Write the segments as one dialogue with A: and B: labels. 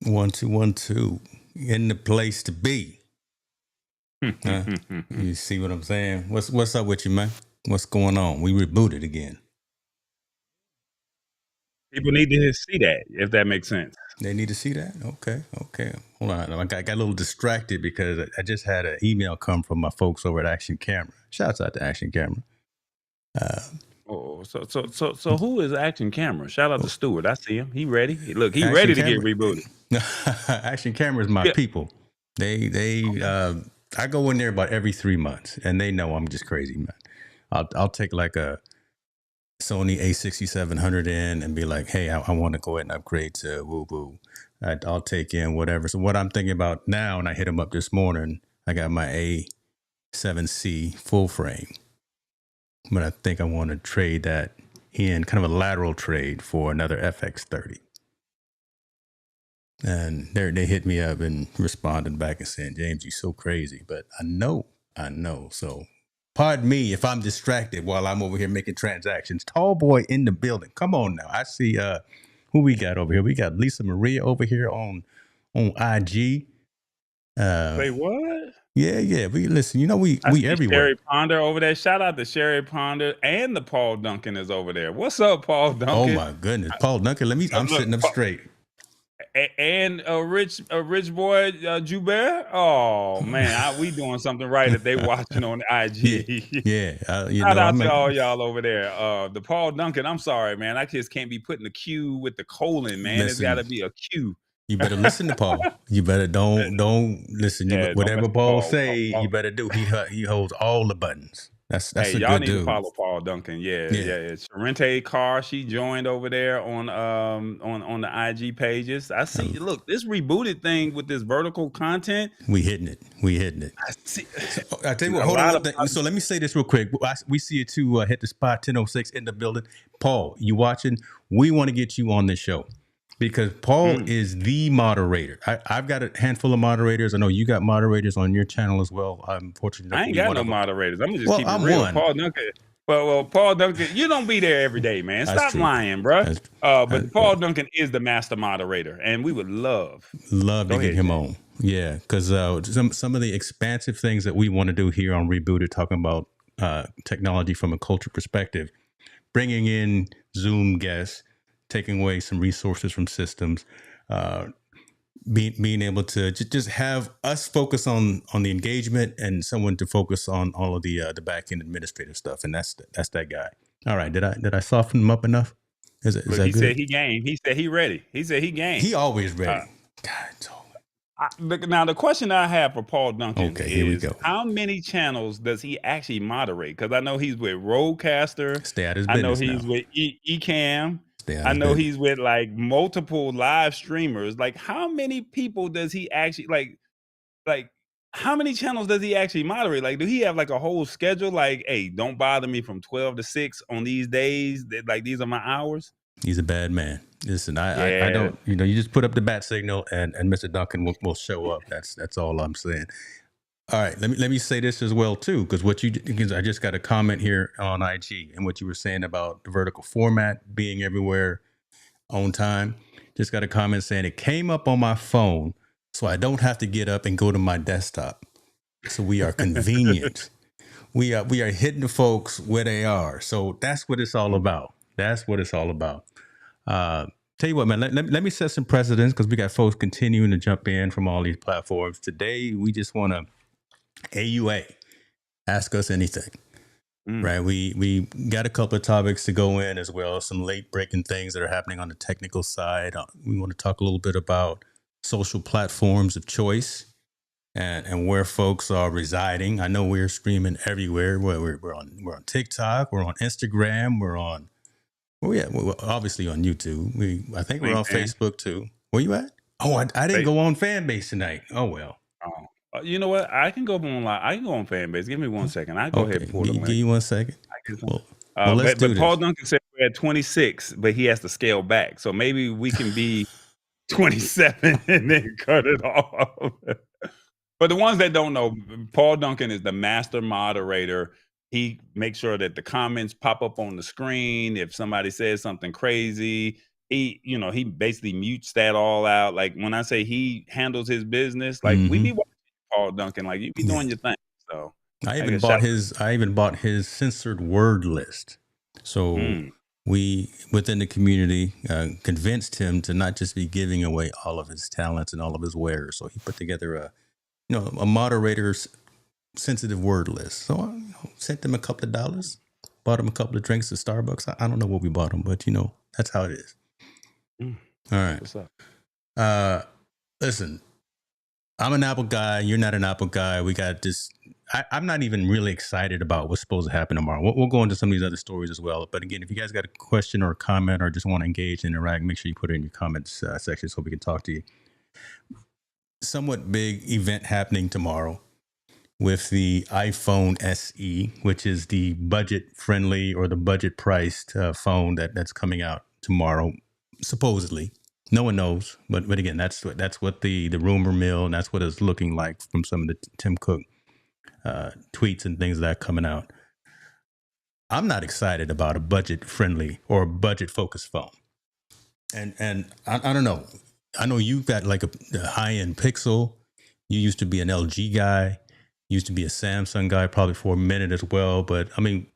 A: 1 2 1 2 in the place to be. You see what I'm saying? What's up with you, man? What's going on? We rebooted again.
B: People need to see that, if that makes sense.
A: They need to see that. Okay. Hold on. I got a little distracted because I just had an email come from my folks over at Action Camera. Shouts out to Action Camera.
B: Oh, so who is Action Camera? Shout out to Stewart. I see him. He ready. Look, he
A: Action
B: ready to get
A: Camera.
B: rebooted.
A: Action Camera is my
B: Yeah.
A: people. I go in there about every 3 months, and they know I'm just crazy, man. I'll take like a Sony A6700 in and be like, hey, I want to go ahead and upgrade to Woo. I'll take in whatever. So what I'm thinking about now, and I hit them up this morning, I got my A7C full frame, but I think I want to trade that in, kind of a lateral trade for another FX30. And they hit me up and responded back and saying, James, you're so crazy. But I know. So pardon me if I'm distracted while I'm over here making transactions. Tall boy in the building. Come on now. I see who we got over here. We got Lisa Maria over here on IG.
B: Wait, what?
A: Yeah. We listen, we everywhere.
B: Sherry Ponder over there. Shout out to Sherry Ponder, and the Paul Duncan is over there. What's up, Paul Duncan?
A: Oh my goodness. Paul Duncan, I'm sitting up straight.
B: And a rich boy, Joubert. Oh man, we doing something right if they watching on IG.
A: Yeah.
B: Shout out to all y'all over there. The Paul Duncan. I'm sorry, man. I just can't be putting a Q with the colon, man. It's got to be a Q.
A: You better listen to Paul. You better don't listen.
B: Yeah,
A: whatever Paul say, you better do. He holds all the buttons. That's
B: hey,
A: a
B: y'all
A: good
B: need
A: dude.
B: to follow Paul Duncan. Yeah. It's Sorrente Carr. She joined over there on the IG pages. I see. Look, this rebooted thing with this vertical content.
A: We hitting it. I see. So, I tell you what. Hold on. So let me say this real quick. We see it too. Hit the spot 10:06 in the building. Paul, you watching? We want to get you on this show, because Paul is the moderator. I've got a handful of moderators. I know you got moderators on your channel as well. I'm fortunate enough
B: I
A: to
B: ain't
A: be
B: got
A: one
B: no
A: of them.
B: moderators. I'm gonna just keep it real.
A: One.
B: Paul Duncan. Well, Paul Duncan, you don't be there every day, man. Stop lying, bro. But Paul Duncan is the master moderator, and we would love
A: to get him on. Yeah, because some of the expansive things that we want to do here on Rebooted, talking about technology from a culture perspective, bringing in Zoom guests, taking away some resources from systems, being able to just have us focus on the engagement, and someone to focus on all of the back end administrative stuff, and that's that guy. All right, did I soften him up enough? Is that
B: he
A: good?
B: Said he game. He said he ready. He said he game.
A: He always ready.
B: Now the question I have for Paul Duncan
A: is, here we go.
B: How many channels does he actually moderate? Because I know he's with Rodecaster.
A: Stay out his business.
B: I know he's with Ecamm.
A: I know
B: he's with like multiple live streamers. Like, how many people does he actually like? How many channels does he actually moderate? Like, do he have like a whole schedule? Like, hey, don't bother me from 12 to 6 on these days. Like, these are my hours.
A: He's a bad man. Listen, I don't. You just put up the bat signal, and Mr. Duncan will show up. That's all I'm saying. All right, let me say this as well too, because I just got a comment here on IG, and what you were saying about the vertical format being everywhere on time. Just got a comment saying it came up on my phone, so I don't have to get up and go to my desktop. So we are convenient. we are hitting the folks where they are. So that's what it's all about. Tell you what, man, let me set some precedents, because we got folks continuing to jump in from all these platforms. Today, we just want to AUA, ask us anything. Right? We got a couple of topics to go in as well, some late breaking things that are happening on the technical side. We want to talk a little bit about social platforms of choice and where folks are residing. I know we're streaming everywhere. We're on TikTok, we're on Instagram, we're obviously on YouTube. I think we're on Facebook too. Where you at? Oh, I didn't go on Fanbase tonight. Oh well.
B: You know what? I can go online. I can go on Fanbase. Give me 1 second. I go ahead and pull the link.
A: Give you 1 second.
B: Let's do this. Paul Duncan said we're at 26, but he has to scale back. So maybe we can be 27 and then cut it off. But the ones that don't know, Paul Duncan is the master moderator. He makes sure that the comments pop up on the screen. If somebody says something crazy, he basically mutes that all out. Like when I say he handles his business, like we be watching Paul Duncan, like you be doing your thing. So
A: I
B: I
A: even
B: guess
A: bought his censored word list. So we within the community convinced him to not just be giving away all of his talents and all of his wares. So he put together a moderator's sensitive word list. So I sent him a couple of dollars, bought him a couple of drinks at Starbucks. I don't know what we bought him, but that's how it is. All right.
B: What's up?
A: Listen, I'm an Apple guy. You're not an Apple guy. We got this. I'm not even really excited about what's supposed to happen tomorrow. We'll go into some of these other stories as well. But again, if you guys got a question or a comment or just want to engage and interact, make sure you put it in your comments section so we can talk to you. Somewhat big event happening tomorrow with the iPhone SE, which is the budget-friendly or the budget-priced phone that's coming out tomorrow, supposedly. No one knows, but again, that's what the rumor mill, and that's what it's looking like from some of the Tim Cook tweets and things that are coming out. I'm not excited about a budget-friendly or budget-focused phone, and I don't know. I know you've got like a high-end Pixel. You used to be an LG guy. Used to be a Samsung guy, probably for a minute as well. But I mean,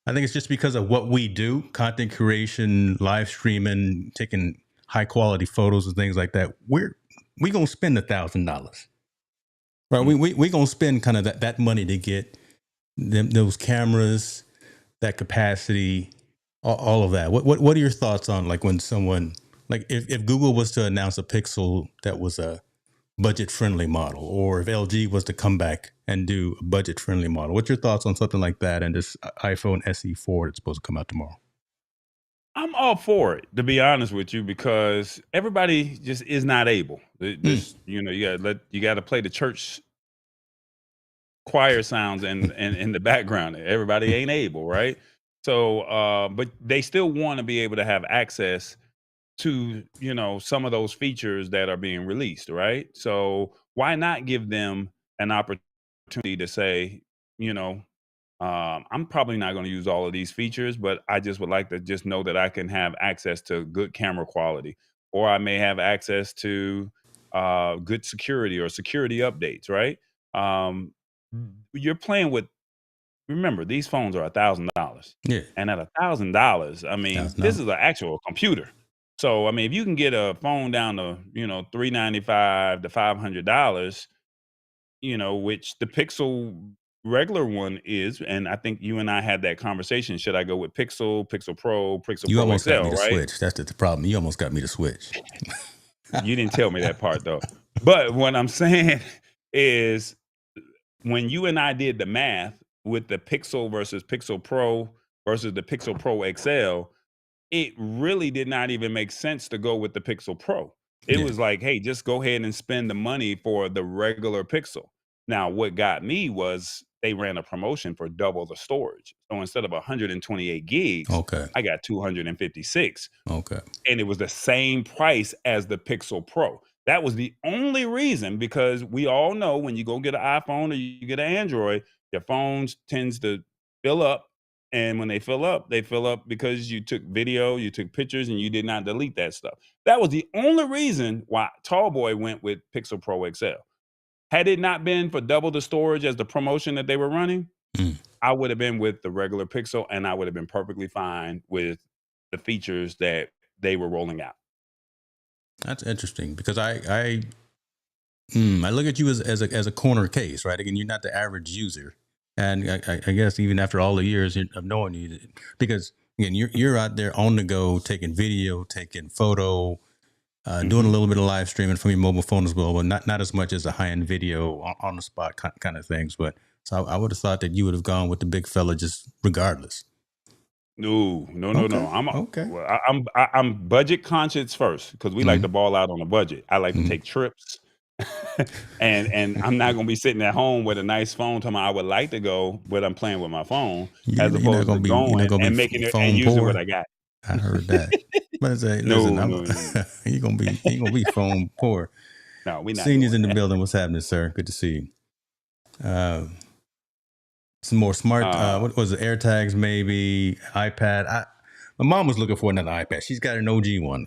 A: I think it's just because of what we do: content creation, live streaming, taking high quality photos and things like that. We gonna spend $1,000, right? We gonna spend kind of that money to get those cameras, that capacity, all of that. What are your thoughts on like when someone like if Google was to announce a Pixel that was a budget friendly model, or if LG was to come back and do a budget friendly model? What's your thoughts on something like that and this iPhone SE4 that's supposed to come out tomorrow?
B: I'm all for it, to be honest with you, because everybody just is not able. This, you got to play the church choir sounds in the background. Everybody ain't able, right? So, but they still want to be able to have access to some of those features that are being released, right? So why not give them an opportunity to say, I'm probably not going to use all of these features, but I just would like to just know that I can have access to good camera quality, or I may have access to good security or security updates, right? Um, you're playing with, remember, these phones are $1,000.
A: Yeah.
B: And at $1,000, I mean, this is an actual computer. So, I mean, if you can get a phone down to, $395 to $500, which the Pixel regular one is, and I think you and I had that conversation. Should I go with Pixel, Pixel Pro, Pixel
A: You
B: Pro
A: almost got
B: XL,
A: me to
B: right?
A: switch. That's the problem. You almost got me to switch.
B: You didn't tell me that part though. But what I'm saying is, when you and I did the math with the Pixel versus Pixel Pro versus the Pixel Pro XL, it really did not even make sense to go with the Pixel Pro. It was like, hey, just go ahead and spend the money for the regular Pixel. Now, what got me was they ran a promotion for double the storage. So instead of 128 gigs,
A: Okay.
B: I got 256.
A: Okay.
B: And it was the same price as the Pixel Pro. That was the only reason, because we all know when you go get an iPhone or you get an Android, your phones tends to fill up. And when they fill up because you took video, you took pictures, and you did not delete that stuff. That was the only reason why Tallboy went with Pixel Pro XL. Had it not been for double the storage as the promotion that they were running, I would have been with the regular Pixel, and I would have been perfectly fine with the features that they were rolling out.
A: That's interesting, because I look at you as a corner case, right? Again, you're not the average user, and I guess even after all the years of knowing you, because again, you're out there on the go, taking video, taking photo, doing a little bit of live streaming from your mobile phone as well, but not as much as a high end video on the spot kind of things. But so I would have thought that you would have gone with the big fella just regardless.
B: No.
A: Okay.
B: I'm budget conscious first, because we like to ball out on a budget. I like to take trips, and I'm not gonna be sitting at home with a nice phone talking about I would like to go, but I'm playing with my phone, as opposed to going and making it and using what I got.
A: I heard that. But I say, listen, you're gonna be phone poor.
B: No, we not.
A: Seniors in the building. What's happening, sir? Good to see you. Some more smart. What was it? AirTags, maybe iPad. My mom was looking for another iPad. She's got an OG one,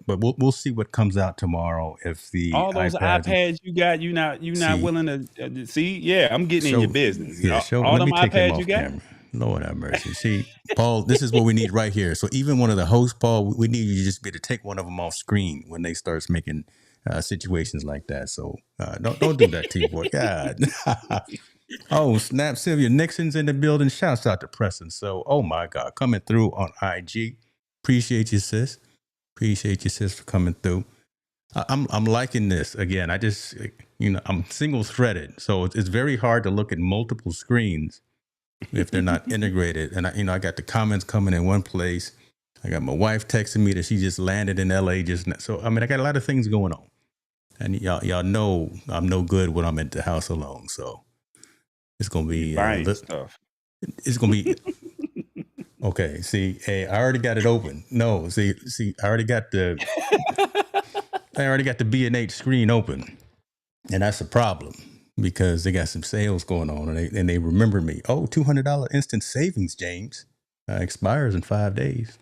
A: but we'll see what comes out tomorrow. If the
B: All those
A: iPads,
B: iPads you got, you not
A: see,
B: willing to see? Yeah, I'm getting in your
A: show,
B: business.
A: yeah, show.
B: All
A: Let
B: them
A: me take him
B: iPads you
A: off
B: got?
A: camera. Lord have mercy. See, Paul, this is what we need right here. So even one of the hosts, Paul, we need you to just be to take one of them off screen when they starts making situations like that. So don't do that to your boy. God. Oh, snap. Sylvia Nixon's in the building. Shouts out to Preston. So, oh my God, coming through on IG. Appreciate you, sis. Appreciate you, sis, for coming through. I'm liking this again. I just, I'm single threaded, so it's very hard to look at multiple screens if they're not integrated. And I got the comments coming in one place. I got my wife texting me that she just landed in LA just now. So I mean, I got a lot of things going on, and y'all know I'm no good when I'm at the house alone. So it's gonna be
B: buying stuff.
A: it's gonna be okay. See, hey, I already got it open. No, see, I already got the B&H screen open, and that's a problem because they got some sales going on, and they remember me. Oh, $200 instant savings, James, expires in 5 days.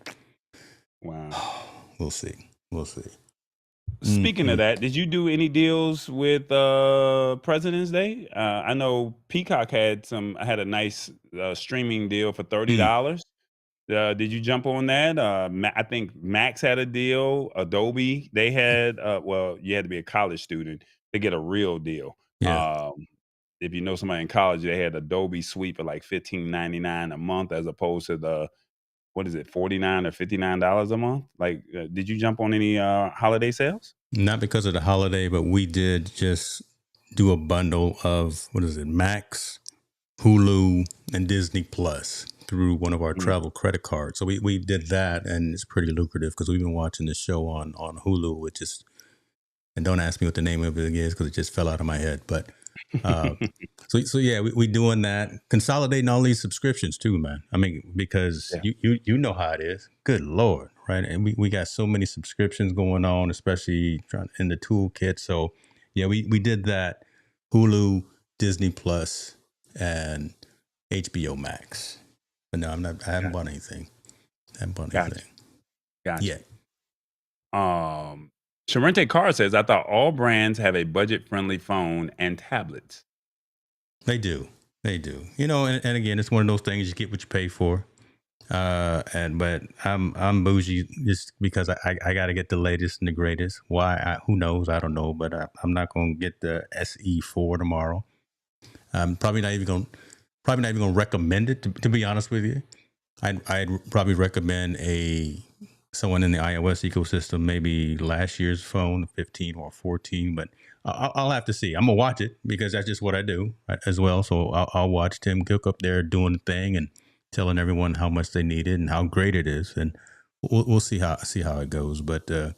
B: Wow.
A: We'll see.
B: Speaking of that, did you do any deals with President's Day? I know Peacock had a nice streaming deal for $30. Did you jump on that? I think Max had a deal. Adobe, they had. Well, you had to be a college student to get a real deal.
A: Yeah.
B: If you know somebody in college, they had Adobe Suite for like $15.99 a month, as opposed to the what is it, $49 or $59 a month? Like, did you jump on any holiday sales?
A: Not because of the holiday, but we did just do a bundle of what is it, Max, Hulu, and Disney Plus through one of our travel credit cards. So we did that, and it's pretty lucrative because we've been watching the show on Hulu, which is, and don't ask me what the name of it is because it just fell out of my head. But so yeah, we doing that, consolidating all these subscriptions too, man. I mean, because
B: Yeah.
A: you know how it is. Good Lord, right? And we got so many subscriptions going on, especially in the toolkit. So yeah, we did that. Hulu, Disney Plus, and HBO Max. But no, I haven't bought anything.
B: Gotcha.
A: Yeah.
B: Sharente Carr says, I thought all brands have a budget-friendly phone and tablets.
A: They do. And again, it's one of those things, you get what you pay for. But I'm bougie just because I got to get the latest and the greatest. Why? Who knows? I don't know. But I'm not going to get the SE4 tomorrow. I'm probably not even going to recommend it. To be honest with you, I'd probably recommend someone in the iOS ecosystem, maybe last year's phone, 15 or 14. But I'll have to see. I'm gonna watch it because that's just what I do as well. So I'll watch Tim Cook up there doing the thing and telling everyone how much they need it and how great it is, and we'll see how it goes. But
B: I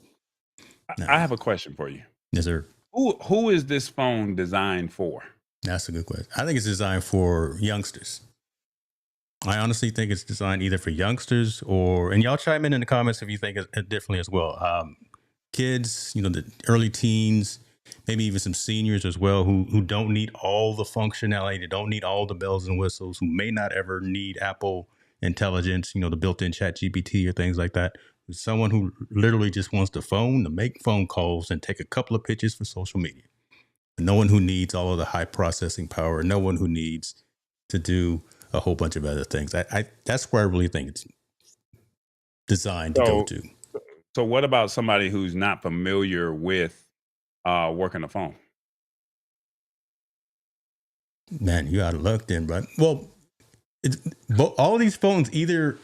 B: have a question for you.
A: Yes, sir.
B: Who is this phone designed for?
A: That's a good question. I think it's designed for youngsters. I honestly think it's designed either for youngsters and y'all chime in the comments if you think it differently as well. Kids, the early teens, maybe even some seniors as well, who don't need all the functionality, they don't need all the bells and whistles, who may not ever need Apple Intelligence, the built-in Chat GPT or things like that. Someone who literally just wants the phone to make phone calls and take a couple of pictures for social media. No one who needs all of the high processing power. No one who needs to do a whole bunch of other things. That's where I really think it's designed to go to.
B: So what about somebody who's not familiar with working the phone?
A: Man, you out of luck then, bro. Well, all these phones, either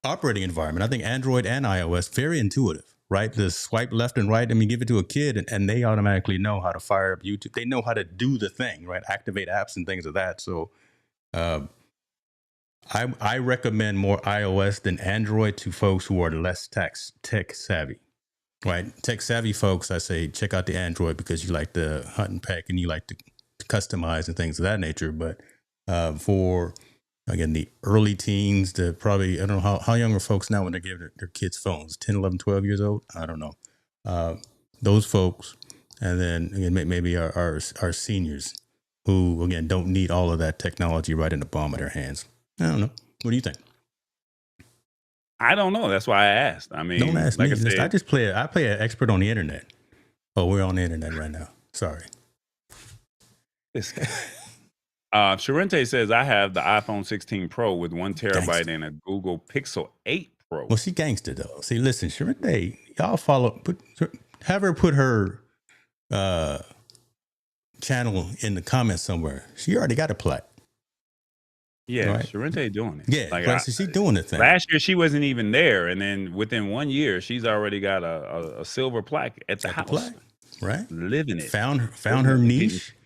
A: operating environment, I think Android and iOS, very intuitive, right? The swipe left and right. I mean, give it to a kid and they automatically know how to fire up YouTube. They know how to do the thing, right? Activate apps and things of that. So I recommend more iOS than Android to folks who are less tech savvy, right? Tech savvy folks, I say, check out the Android because you like to hunt and peck and you like to customize and things of that nature. But for, again, the early teens, probably, I don't know how young are folks now when they give their kids phones, 10, 11, 12 years old? I don't know. Those folks, and then again, maybe our seniors who, again, don't need all of that technology right in the palm of their hands. I don't know. What do you think?
B: I don't know. That's why I asked. I
A: Don't
B: mean,
A: ask
B: like I
A: me. Listen,
B: said,
A: I play an expert on the internet. Oh, we're on the internet right now. Sorry.
B: this guy. Sharente says, I have the iPhone 16 Pro with 1 terabyte
A: Gangster.
B: and a Google Pixel 8 Pro.
A: Well, she gangster though. See, listen, Sharente, y'all have her put her channel in the comments somewhere. She already got a plaque.
B: Yeah,
A: Right?
B: Sharente doing it.
A: Yeah,
B: Like
A: right. So she's doing the thing.
B: last year, she wasn't even there, and then within 1 year, she's already got a silver plaque at the
A: Got the
B: house,
A: plaque, right?
B: living it.
A: Found
B: Living
A: her
B: it, getting,
A: niche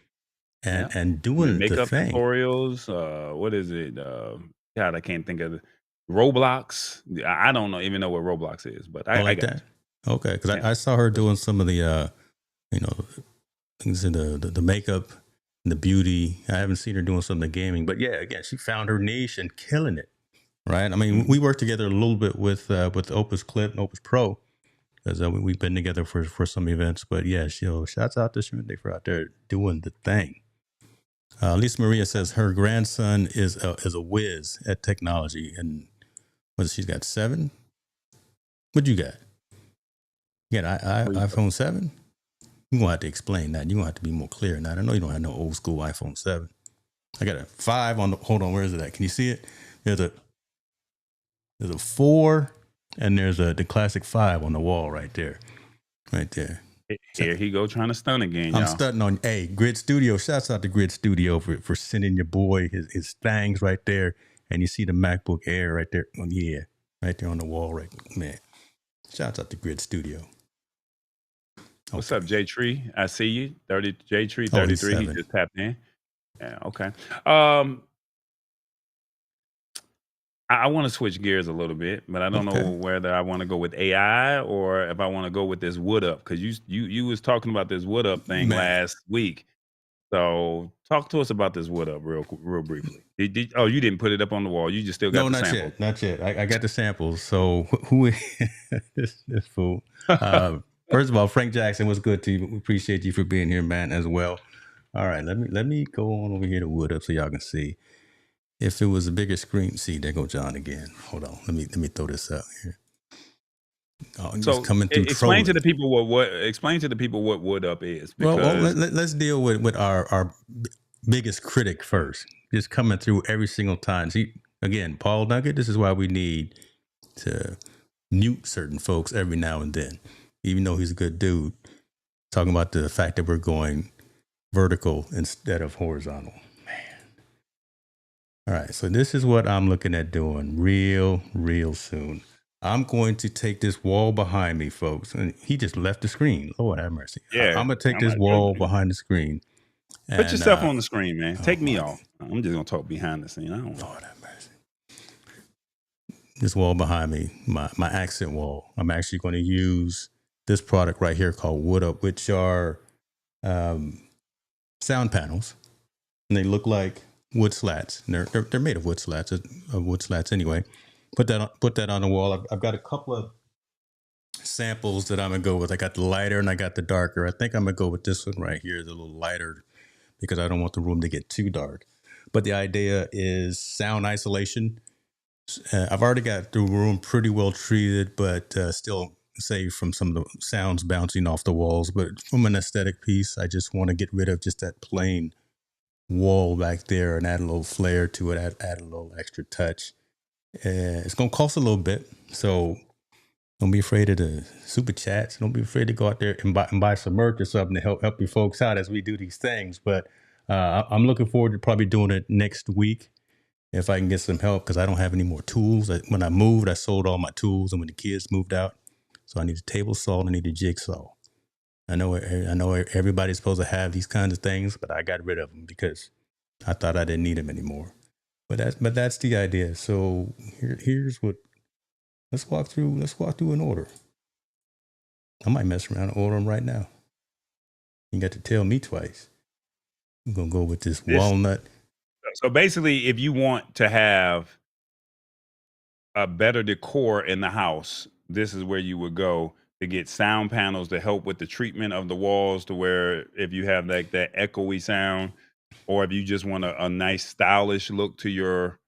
A: and
B: yeah,
A: doing the
B: makeup
A: thing.
B: tutorials. What is it? God, I can't think of it. Roblox. I don't even know what Roblox is, but I
A: Like
B: got
A: that. Okay, because
B: yeah.
A: I saw her doing some of the you know, things in the makeup and the beauty. I haven't seen her doing some of the gaming, but yeah, again, she found her niche and killing it. Right. I mean, we worked together a little bit with Opus Clip and Opus Pro because we've been together for some events. But yeah, shouts out to Sharente for out there doing the thing. Lisa Maria says her grandson is a whiz at technology, and she's got 7. What you got? You got iPhone 7? You're gonna have to explain that. You're gonna have to be more clear than that. I know you don't have no old school iPhone 7. I got a 5 on the. Hold on, where is it at? Can you see it? There's a 4, and there's the classic 5 on the wall right there. Right there.
B: Here he go trying to stun again,
A: I'm
B: y'all.
A: stunting on. Hey, Grid Studio. Shouts out to Grid Studio for sending your boy his things right there, and you see the MacBook Air right there. Oh, yeah, right there on the wall, right, man. Shouts out to Grid Studio.
B: What's up, J Tree? I see you. J Tree
A: Oh, he's
B: 33. He
A: 7.
B: just tapped in. Yeah, okay. I want to switch gears a little bit, but I don't know whether I want to go with AI or if I want to go with this Woodupp, because you was talking about this Woodupp thing last week. So talk to us about this Woodupp real briefly. Oh, you didn't put it up on the wall. You just still got the samples.
A: Not yet. I got the samples. So who this fool? First of all, Frank Jackson, was good to you. We appreciate you for being here, man, as well. All right, let me go on over here to Woodupp so y'all can see. If it was a bigger screen, see, there go John again. Hold on, let me throw this out here. Oh,
B: so
A: coming through.
B: Explain to the people what Woodupp is.
A: Well, let's deal with our biggest critic first. Just coming through every single time. See, again, Paul Nugget. This is why we need to mute certain folks every now and then, even though he's a good dude. Talking about the fact that we're going vertical instead of horizontal. All right, so this is what I'm looking at doing real soon. I'm going to take this wall behind me, folks. And he just left the screen. Lord have mercy.
B: Yeah,
A: I'm going to take this wall behind the screen.
B: Put yourself on the screen, man. Take me off. I'm just going to talk behind the scene. I don't know.
A: Lord have mercy. This wall behind me, my accent wall. I'm actually going to use this product right here called Woodupp, which are sound panels. And they look like wood slats. And they're made of wood slats anyway. Put that on the wall. I've got a couple of samples that I'm gonna go with. I got the lighter and I got the darker. I think I'm gonna go with this one right here, the little lighter, because I don't want the room to get too dark. But the idea is sound isolation. I've already got the room pretty well treated, but still safe from some of the sounds bouncing off the walls. But from an aesthetic piece, I just want to get rid of just that plain wall back there and add a little flair to it, add a little extra touch. It's going to cost a little bit, so don't be afraid of the super chats. Don't be afraid to go out there and buy some merch or something to help you folks out as we do these things. But I'm looking forward to probably doing it next week if I can get some help, because I don't have any more tools. When I moved, I sold all my tools, and when the kids moved out, so I need a table saw, I need a jigsaw. I know everybody's supposed to have these kinds of things, but I got rid of them because I thought I didn't need them anymore. But that's the idea. So here's what. Let's walk through in order. I might mess around and order them right now. You got to tell me twice. I'm gonna go with this walnut.
B: So basically, if you want to have a better decor in the house, this is where you would go to get sound panels to help with the treatment of the walls, to where if you have like that echoey sound, or if you just want a nice stylish look to your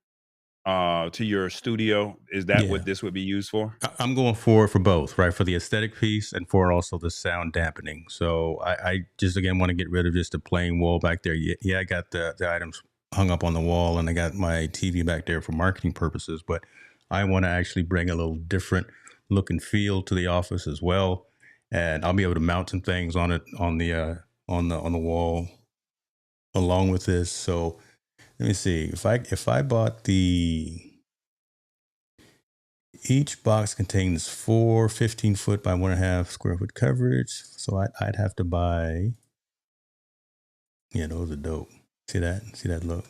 B: to your studio? Is that
A: Yeah.
B: what this would be used for?
A: I'm going for both, right? For the aesthetic piece and for also the sound dampening. So I just again want to get rid of just the plain wall back there. Yeah, I got the items hung up on the wall and I got my TV back there for marketing purposes, but I want to actually bring a little different look and feel to the office as well. And I'll be able to mount some things on it on the wall along with this. So let me see. If I bought each box contains 15-foot by 1.5 square foot coverage. So I'd have to buy, yeah, those are dope. See that look?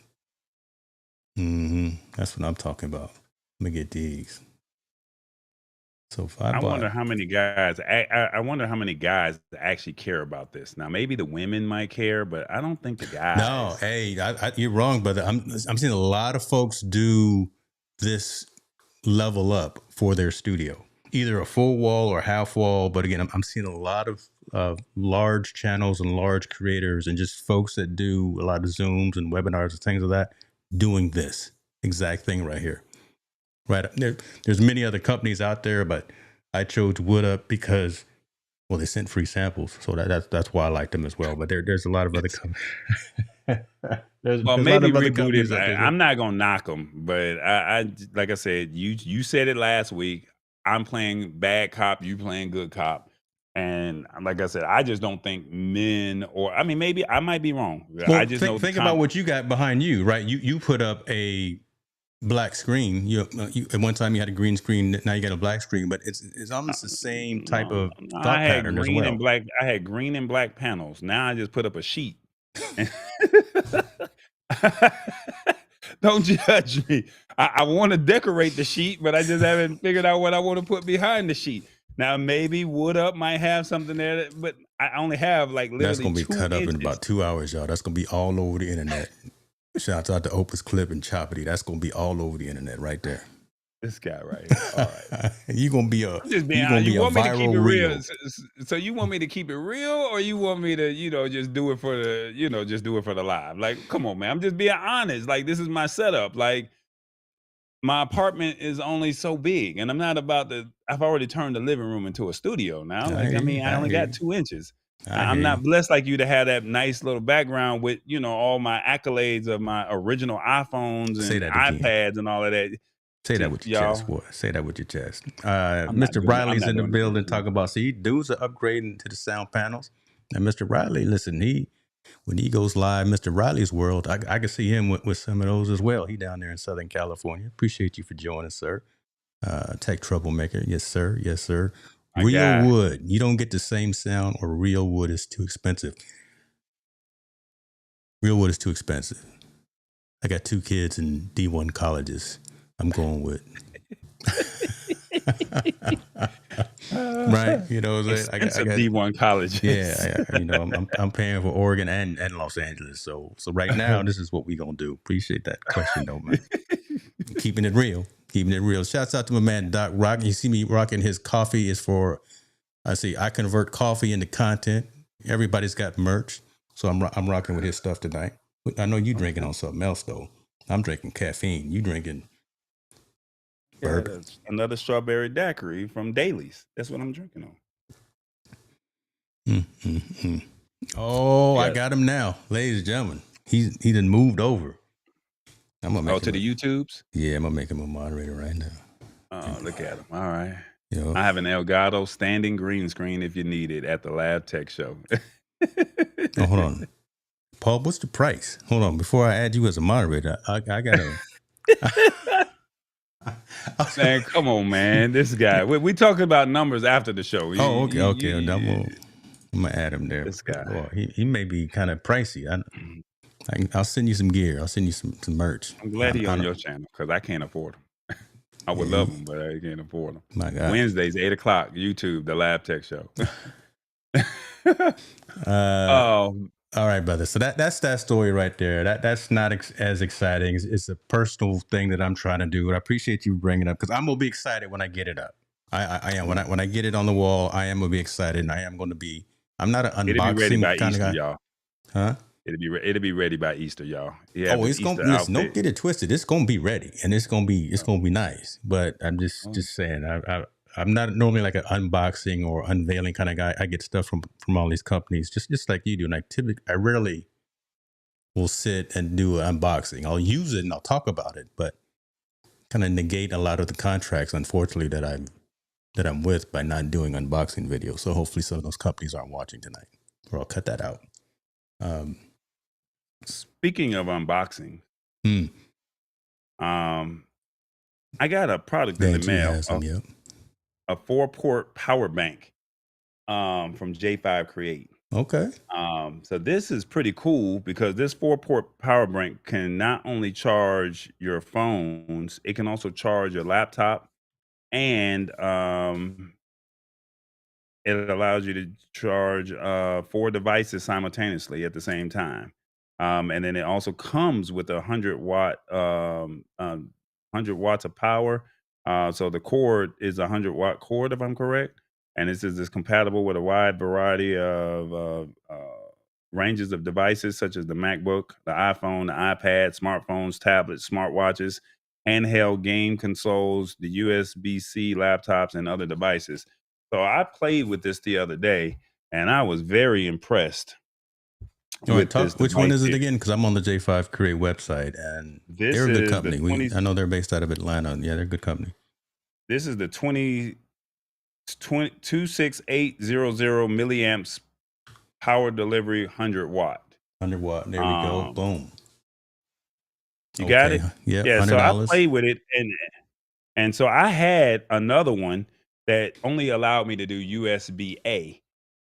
A: That's what I'm talking about. Let me get these. So if I
B: wonder
A: bought,
B: how many guys. I wonder how many guys actually care about this. Now, maybe the women might care, but I don't think the
A: no,
B: guys.
A: hey, you're wrong, brother. I'm seeing a lot of folks do this level up for their studio, either a full wall or half wall. But again, I'm seeing a lot of large channels and large creators and just folks that do a lot of Zooms and webinars and things like that doing this exact thing right here. Right there's many other companies out there, but I chose Woodupp because, well, they sent free samples, so that's why I like them as well. But there's a lot of other companies. there's
B: Well,
A: a lot
B: maybe
A: of other
B: Rebooted.
A: companies out there.
B: I'm not gonna knock them, but like I said, you said it last week. I'm playing bad cop, you playing good cop, and like I said, I just don't think men, or I mean, maybe I might be wrong. I
A: Well,
B: just know the
A: think about what you got behind you, right? You put up a black screen. You at one time you had a green screen. Now you got a black screen, but it's almost the same type
B: No,
A: of
B: I
A: thought
B: had
A: pattern as
B: green and
A: well.
B: black. I had green and black panels. Now I just put up a sheet. Don't judge me. I want to decorate the sheet, but I just haven't figured out what I want to put behind the sheet. Now maybe Woodupp might have something there, but I only have like
A: That's
B: literally
A: gonna be
B: 2
A: cut up in
B: inches.
A: about 2 hours, y'all. That's gonna be all over the internet. Shouts out to Opus Clip and Choppity. That's gonna be all over the internet right there.
B: This guy right here. All right.
A: You're gonna be a
B: I'm just being
A: you're
B: honest.
A: gonna be
B: You
A: a
B: want me to keep it
A: viral
B: real?
A: reel.
B: So you want me to keep it real, or you want me to, just do it for the, just do it for the live? Like, come on, man. I'm just being honest. Like, this is my setup. Like, my apartment is only so big, and I'm not about to. I've already turned the living room into a studio now.
A: I
B: Like,
A: hear
B: I
A: you.
B: mean, I
A: I
B: only
A: hear
B: got
A: you.
B: 2 inches.
A: I
B: I'm
A: hear you.
B: not blessed like you to have that nice little background with, all my accolades of my original iPhones
A: Say
B: and
A: that again.
B: iPads and all of that.
A: Say that
B: See,
A: with your chest,
B: y'all,
A: boy. Say that with your chest.
B: I'm not
A: Mr.
B: doing it. I'm
A: Riley's
B: not
A: in the
B: doing it
A: building
B: again.
A: talking about, see, dudes are upgrading to the sound panels. And Mr. Riley, listen, when he goes live, Mr. Riley's world, I can see him with some of those as well. He down there in Southern California. Appreciate you for joining, sir. Tech troublemaker. Yes, sir. Yes, sir.
B: My
A: Real
B: guy.
A: wood. You don't get the same sound, or real wood is too expensive. Real wood is too expensive. I got 2 kids in D1 colleges. I'm going with. Right, you know what I'm saying? I
B: Expensive
A: got
B: D1 colleges.
A: yeah, I'm paying for Oregon and Los Angeles. So right now, this is what we gonna do. Appreciate that question, though, man. Keeping it real, keeping it real. Shouts out to my man Doc Rock. You see me rocking his coffee is for. I convert coffee into content. Everybody's got merch, so I'm rocking with his stuff tonight. I know you drinking on something else though. I'm drinking caffeine. You drinking bourbon?
B: That's another strawberry daiquiri from Dailies. That's what I'm drinking on.
A: Oh, I
B: Yeah.
A: got him now, ladies and gentlemen. He done moved over. I'm gonna make
B: to the YouTubes?
A: Yeah, I'm gonna make him a moderator right now.
B: Oh, look at him. All right.
A: You know,
B: I have an Elgato standing green screen if you need it at the Lab Tech Show.
A: oh, hold on, Paul. What's the price? Hold on, before I add you as a moderator, I gotta.
B: Man, come on, man. This guy. We talking about numbers after the show.
A: Oh, okay. I'm gonna add him there.
B: This guy.
A: Boy, he may be kind of pricey. I'll send you some gear. I'll send you some merch.
B: I'm glad he's on your channel because I can't afford him. I would love him, but I can't afford him.
A: My God.
B: Wednesdays, 8:00, YouTube, the Lab Tech Show.
A: All right, brother. So that's that story right there. That's not as exciting. It's a personal thing that I'm trying to do. And I appreciate you bringing it up because I'm gonna be excited when I get it up. I am when I get it on the wall. I am gonna be excited, and I am going to be. I'm not an unboxing
B: It'll be ready by
A: kind
B: Easter,
A: of guy.
B: y'all.
A: Huh?
B: It'll be ready by Easter, y'all. You have
A: Oh,
B: the
A: it's gonna
B: Easter
A: listen. Don't
B: outfit.
A: get it twisted. It's gonna be ready, and it's gonna be nice. But I'm
B: Oh,
A: just saying. I'm not normally like an unboxing or unveiling kind of guy. I get stuff from all these companies, just like you do. And I rarely will sit and do an unboxing. I'll use it and I'll talk about it, but kind of negate a lot of the contracts, unfortunately, that I'm with by not doing unboxing videos. So hopefully some of those companies aren't watching tonight, or I'll cut that out.
B: Speaking of unboxing,
A: Hmm.
B: I got a product in the
A: Banshee
B: mail,
A: has them. Yep.
B: a 4-port power bank from J5 Create.
A: Okay.
B: So this is pretty cool because this 4-port power bank can not only charge your phones, it can also charge your laptop, and it allows you to charge 4 devices simultaneously at the same time. And then it also comes with a 100 watts of power. So the cord is a 100-watt cord, if I'm correct. And this is compatible with a wide variety of ranges of devices, such as the MacBook, the iPhone, the iPad, smartphones, tablets, smartwatches, handheld game consoles, the USB-C laptops, and other devices. So I played with this the other day, and I was very impressed
A: All right,
B: with this
A: talk. Which one
B: device
A: is it
B: here.
A: again? Because I'm on the J5 Create website, and
B: This
A: they're a good
B: is the
A: company. I know they're based out of Atlanta. Yeah, they're a good company.
B: This is the 26800 milliamps power delivery 100-watt.
A: 100 watt. There we go. Boom.
B: You got it?
A: Yeah.
B: Yeah. So I
A: $100.
B: played with it, and so I had another one that only allowed me to do USB-A.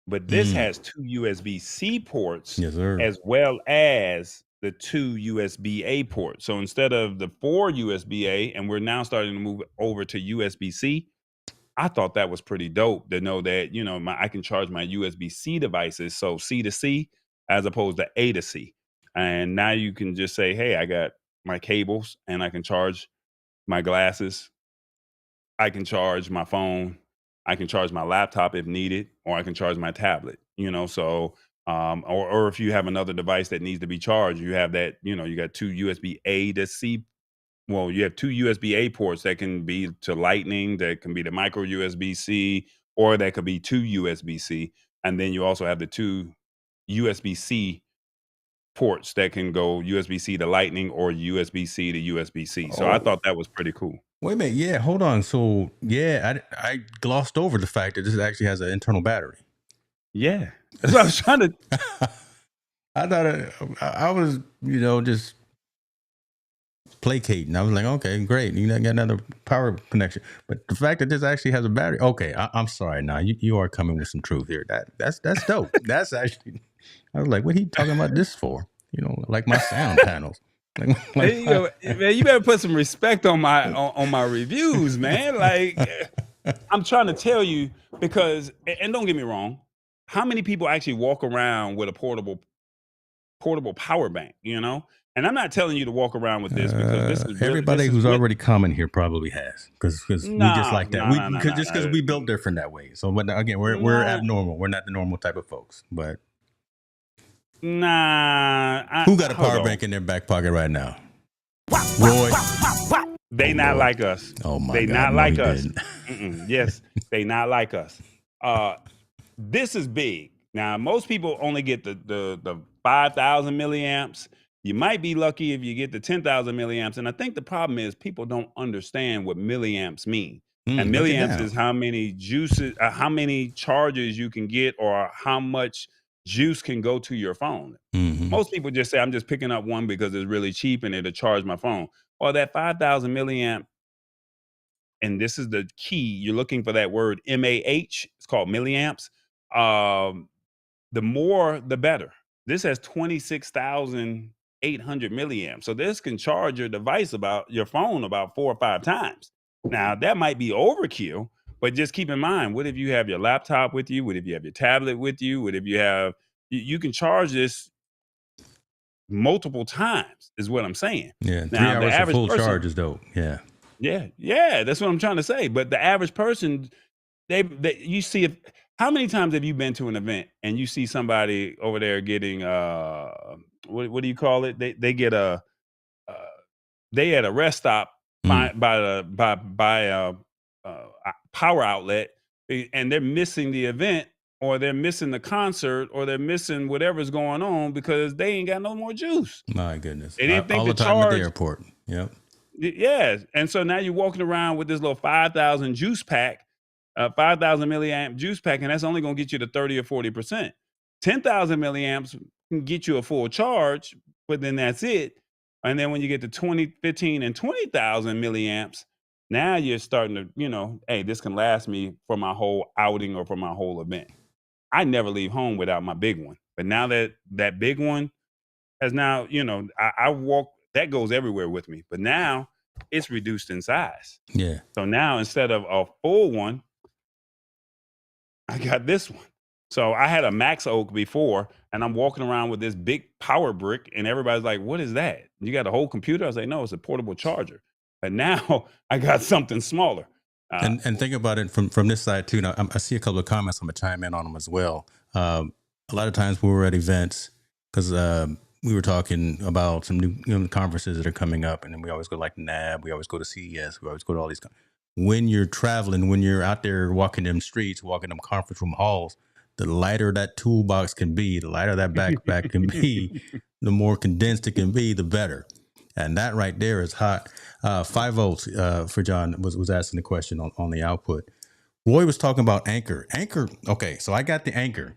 B: But this has 2 USB-C ports
A: Yes, sir.
B: as well as the 2 USB-A ports. So instead of the 4 USB-A, and we're now starting to move over to USB-C, I thought that was pretty dope to know that, I can charge my USB-C devices, so C to C as opposed to A to C. And now you can just say, hey, I got my cables and I can charge my glasses, I can charge my phone, I can charge my laptop if needed, or I can charge my tablet, so or if you have another device that needs to be charged, you have that, you got 2 USB-A to C. Well, you have 2 USB-A ports that can be to lightning, that can be to micro USB-C, or that could be to USB-C. And then you also have the 2 USB-C ports that can go USB-C to lightning or USB-C to USB-C. So I thought that was pretty cool.
A: Wait a minute. Yeah, hold on. So, yeah, I glossed over the fact that this actually has an internal battery.
B: Yeah. That's what I was trying to.
A: I thought I was, just placating. I was like, okay, great. You got another power connection. But the fact that this actually has a battery, okay, I'm sorry. Now you are coming with some truth here. That's dope. That's actually, I was like, what he talking about this for? Like my sound panels.
B: Man, you better put some respect on my reviews, man. Like, I'm trying to tell you because, and don't get me wrong, how many people actually walk around with a portable power bank? And I'm not telling you to walk around with this because this is really,
A: everybody who's already common here probably has because we just like that. Because we built different that way. So, but again, we're abnormal. We're not the normal type of folks. But who got a power bank in their back pocket right now? Roy.
B: They not like us.
A: Oh my
B: they
A: God,
B: not
A: no,
B: like
A: he
B: us.
A: didn't.
B: Yes, they not like us. This is big. Now, most people only get the 5,000 milliamps. You might be lucky if you get the 10,000 milliamps. And I think the problem is people don't understand what milliamps mean. And milliamps is how many charges you can get or how much juice can go to your phone. Most people just say, I'm just picking up one because it's really cheap and it'll charge my phone. Or that 5,000 milliamp, and this is the key, you're looking for that word MAH, it's called milliamps. The more, the better. This has 26,800 milliamps. So this can charge your your phone about 4 or 5 times. Now, that might be overkill, but just keep in mind, what if you have your laptop with you? What if you have your tablet with you? What if you can charge this multiple times is what I'm saying.
A: Yeah,
B: Now,
A: 3 hours of full charge is dope. Yeah.
B: Yeah, that's what I'm trying to say. But the average person, you see how many times have you been to an event and you see somebody over there getting what do you call it? They get uh, they at a rest stop
A: Mm.
B: by a power outlet, and they're missing the event, or they're missing the concert, or they're missing whatever's going on because they ain't got no more juice.
A: My goodness.
B: They didn't think
A: All
B: to
A: the time at the
B: charge.
A: airport. Yep.
B: Yeah, and so now you're walking around with this little 5,000 juice pack, 5,000 milliamp juice pack, and that's only going to get you to 30 or 40%. 10,000 milliamps can get you a full charge, but then that's it. And then when you get to 20, 15, and 20,000 milliamps, now you're starting to, hey, this can last me for my whole outing or for my whole event. I never leave home without my big one. But now that big one has now, I walk, that goes everywhere with me. But now it's reduced in size.
A: Yeah.
B: So now instead of a full one, I got this one. So I had a Max Oak before, and I'm walking around with this big power brick, and everybody's like, "What is that? You got a whole computer?" I was like, "No, it's a portable charger." But now I got something smaller.
A: And think about it from this side too. Now I see a couple of comments. I'm gonna chime in on them as well. A lot of times we were at events because we were talking about some new conferences that are coming up, and then we always go like NAB, we always go to CES, we always go to all these. When you're traveling, when you're out there walking them streets, walking them conference room halls, the lighter that toolbox can be, the lighter that backpack can be, the more condensed it can be, the better. And that right there is hot. 5 volts for John was asking the question on the output. Roy was talking about Anchor. Okay, so I got the Anchor.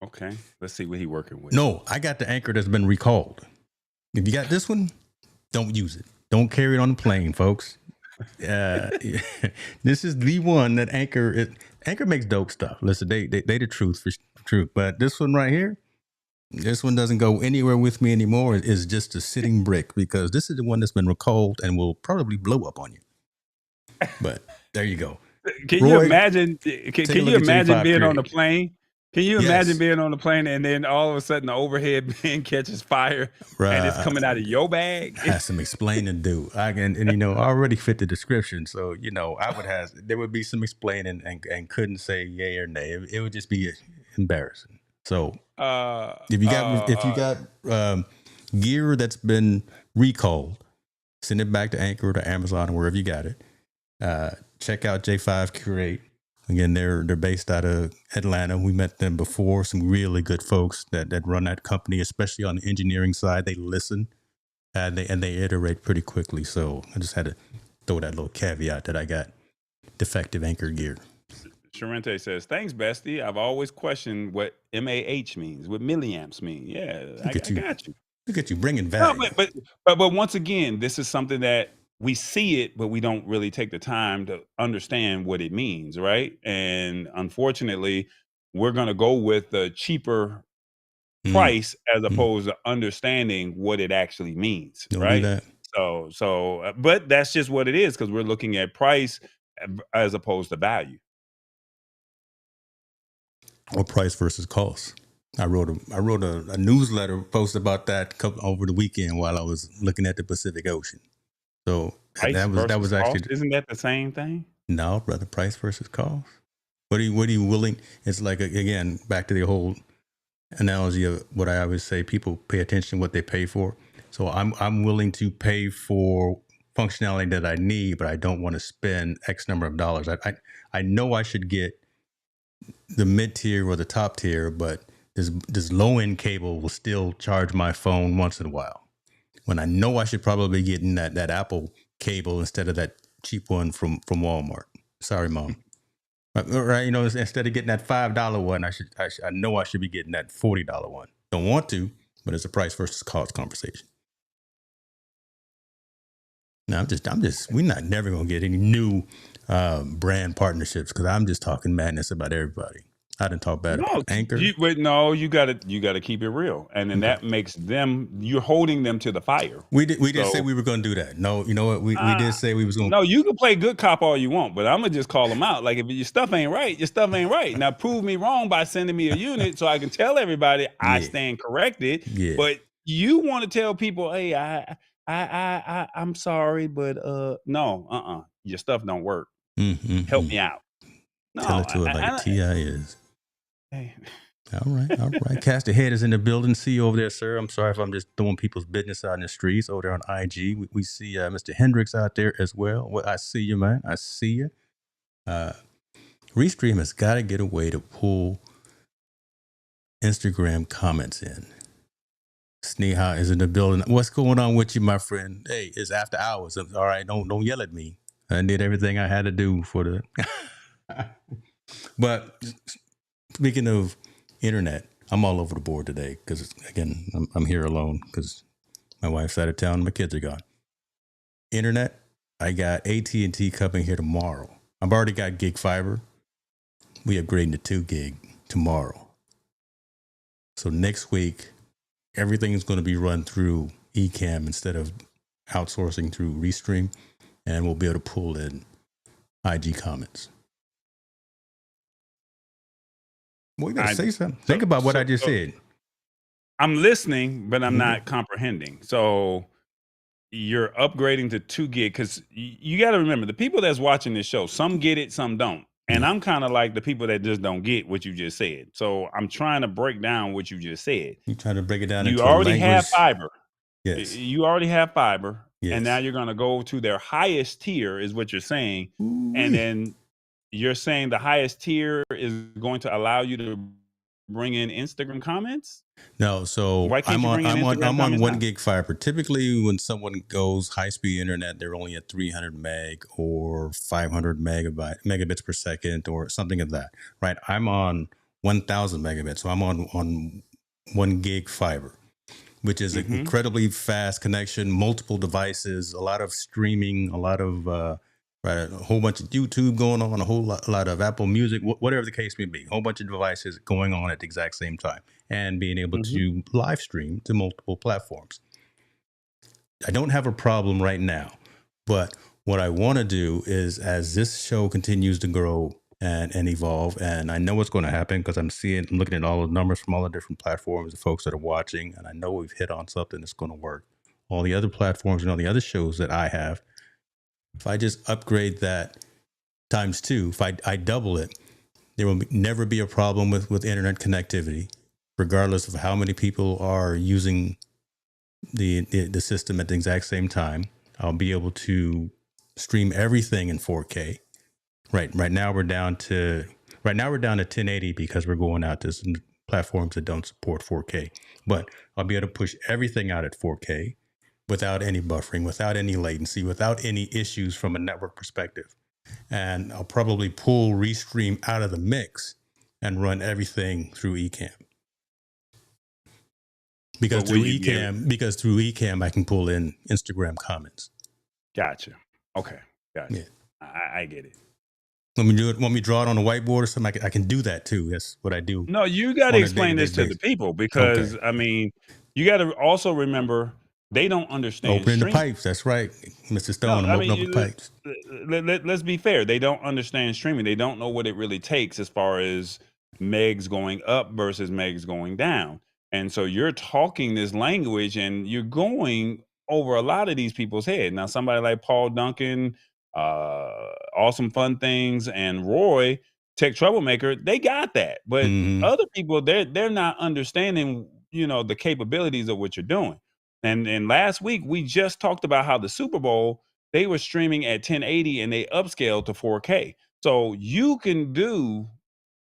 B: Okay, let's see what he's working with.
A: No, I got the Anchor that's been recalled. If you got this one, don't use it. Don't carry it on the plane, folks. This is the one that Anchor makes dope stuff. Listen, they the truth for truth. But this one right here, this one doesn't go anywhere with me anymore. It's just a sitting brick because this is the one that's been recalled and will probably blow up on you. But there you go.
B: Can you imagine? Can you imagine being on the plane? Can you imagine being on the plane and then all of a sudden the overhead bin catches fire and it's coming out of your bag?
A: Has some explaining to do. I already fit the description. So, there would be some explaining and couldn't say yay or nay. It would just be embarrassing. So if you got gear that's been recalled, send it back to Anchor or to Amazon or wherever you got it. Check out J5 Curate. Again, they're based out of Atlanta. We met them before. Some really good folks that run that company, especially on the engineering side. They listen and they iterate pretty quickly. So I just had to throw that little caveat that I got defective Anchor gear.
B: Sharente says, "Thanks, bestie. I've always questioned what MAH means, what milliamps mean." Yeah, I got you.
A: Look at you bringing value.
B: No, but once again, this is something that we see it, but we don't really take the time to understand what it means, right? And unfortunately, we're going to go with the cheaper price as opposed to understanding what it actually means,
A: don't
B: right?
A: Do that.
B: But that's just what it is because we're looking at price as opposed to value.
A: Or price versus cost. I wrote a newsletter post about that over the weekend while I was looking at the Pacific Ocean. So that was actually
B: cost? Isn't that the same thing?
A: No, brother, price versus cost. What are you willing? It's like again back to the whole analogy of what I always say: people pay attention to what they pay for. So I'm willing to pay for functionality that I need, but I don't want to spend X number of dollars. I know I should get the mid tier or the top tier, but this low end cable will still charge my phone once in a while. When I know I should probably be getting that Apple cable instead of that cheap one from Walmart. Sorry, Mom. Right? Instead of getting that $5 one, I know I should be getting that $40 one. Don't want to, but it's a price versus cost conversation. Now we're not never gonna get any new brand partnerships because I'm just talking madness about everybody. I didn't talk bad about Anchor.
B: You gotta keep it real, and then that makes them. You're holding them to the fire.
A: We did say we were going to do that. No, you know what? We did say we was going.
B: No, you can play good cop all you want, but I'm gonna just call them out. Like if your stuff ain't right, your stuff ain't right. Now prove me wrong by sending me a unit so I can tell everybody I stand corrected.
A: Yeah.
B: But you want to tell people, hey, I'm sorry, but no, your stuff don't work. Help me out. No,
A: tell it to it like T.I. is.
B: Hey,
A: All right. Cast Ahead is in the building. See you over there, sir. I'm sorry if I'm just throwing people's business out in the streets over there on IG. We see Mr. Hendricks out there as well. Well, I see you, man. I see you. Restream has got to get a way to pull Instagram comments in. Sneha is in the building. What's going on with you, my friend? Hey, it's after hours. All right, don't yell at me. I did everything I had to do for the. But speaking of internet, I'm all over the board today because again, I'm here alone because my wife's out of town. My kids are gone. Internet, I got AT&T coming here tomorrow. I've already got gig fiber. We upgrading to 2 gig tomorrow. So next week, everything is going to be run through Ecamm instead of outsourcing through Restream, and we'll be able to pull in IG comments. Well, you got to say something. Think about what I just said.
B: I'm listening, but I'm not comprehending. So you're upgrading to 2 gig because you got to remember the people that's watching this show, some get it, some don't. And I'm kind of like the people that just don't get what you just said. So I'm trying to break down what you just said.
A: You're trying to break it down
B: You
A: into
B: already
A: language.
B: have fiber.
A: Yes.
B: You already have fiber.
A: Yes.
B: And now you're going to go to their highest tier is what you're saying.
A: Ooh-wee.
B: And then you're saying the highest tier is going to allow you to bring in Instagram comments?
A: No, so I'm on 1 gig fiber. Typically, when someone goes high speed internet, they're only at 300 meg or 500 megabits per second or something of that, right? I'm on 1,000 megabits, so I'm on 1 gig fiber, which is an incredibly fast connection, multiple devices, a lot of streaming, a lot of a whole bunch of YouTube going on, a whole lot of Apple Music, whatever the case may be, a whole bunch of devices going on at the exact same time and being able to live stream to multiple platforms. I don't have a problem right now, but what I want to do is as this show continues to grow and evolve, and I know what's going to happen because I'm looking at all the numbers from all the different platforms, the folks that are watching, and I know we've hit on something that's going to work. All the other platforms and all the other shows that I have, if I just upgrade that times 2, if I double it, there will never be a problem with internet connectivity, regardless of how many people are using the system at the exact same time. I'll be able to stream everything in 4K. Right now we're down to 1080 because we're going out to some platforms that don't support 4K. But I'll be able to push everything out at 4K. Without any buffering, without any latency, without any issues from a network perspective. And I'll probably pull Restream out of the mix and run everything through Ecamm. Because through Ecamm, I can pull in Instagram comments.
B: Gotcha. Okay. Gotcha. Yeah. I get it.
A: Want me to draw it on a whiteboard or something? I can do that too. That's what I do.
B: No, you got to explain this to the people because, I mean, you got to also remember they don't understand
A: opening the pipes. That's right, Mr. Stone. I'm opening up the pipes.
B: Let's be fair. They don't understand streaming. They don't know what it really takes as far as megs going up versus megs going down. And so you're talking this language and you're going over a lot of these people's head. Now, somebody like Paul Duncan, Awesome Fun Things, and Roy, Tech Troublemaker, they got that. But other people, they're not understanding, the capabilities of what you're doing. And last week we just talked about how the Super Bowl, they were streaming at 1080 and they upscaled to 4K. So you can do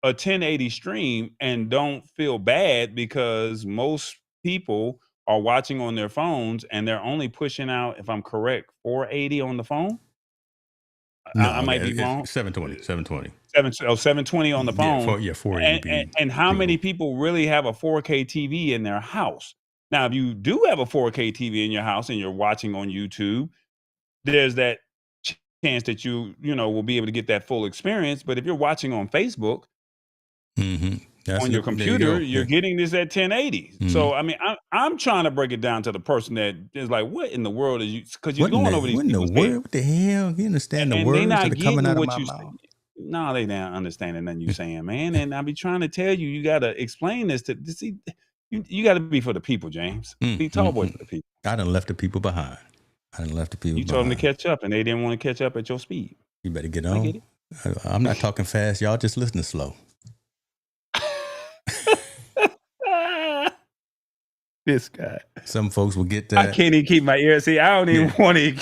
B: a 1080 stream and don't feel bad because most people are watching on their phones and they're only pushing out, if I'm correct, 480 on the phone.
A: No,
B: I might be wrong.
A: 720.
B: 720 on the phone.
A: Yeah, 480.
B: And how many people really have a 4K TV in their house? Now, if you do have a 4K TV in your house and you're watching on YouTube, there's that chance that you will be able to get that full experience. But if you're watching on Facebook on your computer, you're getting this at 1080. So, I mean, I'm trying to break it down to the person that is like, what in the world is you? Because you're going over these people's head.
A: What the hell? You understand the words that are coming out of my mouth?
B: No, they not understanding nothing you saying, man. And I be trying to tell you, you got to explain this to see. You got to be for the people, James. Be tall boy for the people.
A: I done left the people behind. You
B: told them to catch up, and they didn't want to catch up at your speed.
A: You better get on. I'm not talking fast. Y'all just listen slow.
B: This guy.
A: Some folks will get
B: I
A: that.
B: can't even keep my ears. See, I don't even want to.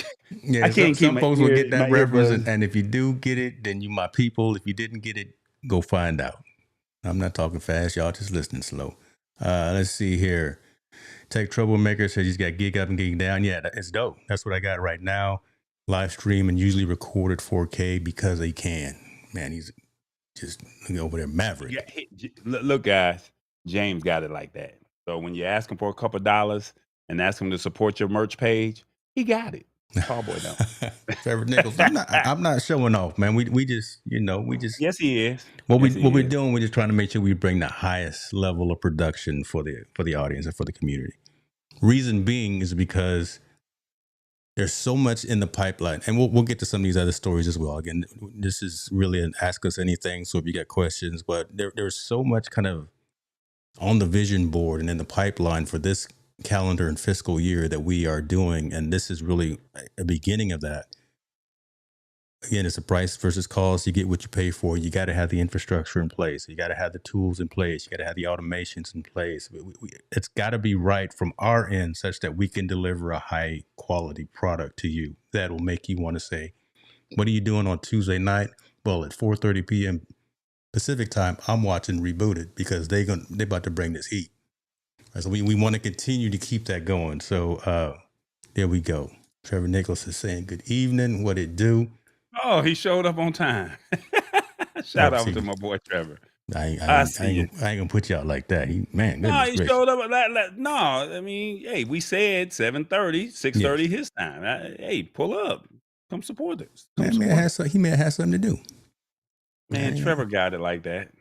A: Yeah,
B: I can't keep
A: some
B: my
A: folks will get
B: ear,
A: that
B: my
A: reference,
B: earbuds.
A: and if you do get it, then you my people. If you didn't get it, go find out. I'm not talking fast, y'all just listening slow. Let's see here. Tech Troublemaker says he's got Gig Up and Gig Down. Yeah, it's dope. That's what I got right now. Live stream and usually recorded 4K because they can. Man, he's just over there, Maverick.
B: Yeah, look, guys, James got it like that. So when you ask him for a couple dollars and ask him to support your merch page, he got it. Cowboy don't.
A: Trevor Nichols. I'm not showing off, man. We just, we just.
B: Yes, he is.
A: What we're doing, we're just trying to make sure we bring the highest level of production for the audience and for the community. Reason being is because there's so much in the pipeline, and we'll get to some of these other stories as well. Again, this is really an ask us anything. So if you got questions, but there's so much kind of on the vision board and in the pipeline for this calendar and fiscal year that we are doing, and this is really a beginning of that. Again, it's a price versus cost. You get what you pay for. You got to have the infrastructure in place. You got to have the tools in place. You got to have the automations in place. It's got to be right from our end such that we can deliver a high quality product to you that will make you want to say, what are you doing on Tuesday night? Well, at 4:30 p.m. Pacific time, I'm watching Rebooted because they're about to bring this heat. So we want to continue to keep that going. So there we go. Trevor Nichols is saying good evening. What it do?
B: Oh, he showed up on time. Shout out to my boy Trevor.
A: I ain't gonna put you out like that. He
B: showed up. No, I mean, hey, we said 7:30, 6:30 his time. Hey, pull up, come support us.
A: He may have something to do.
B: Man, Trevor got it like that.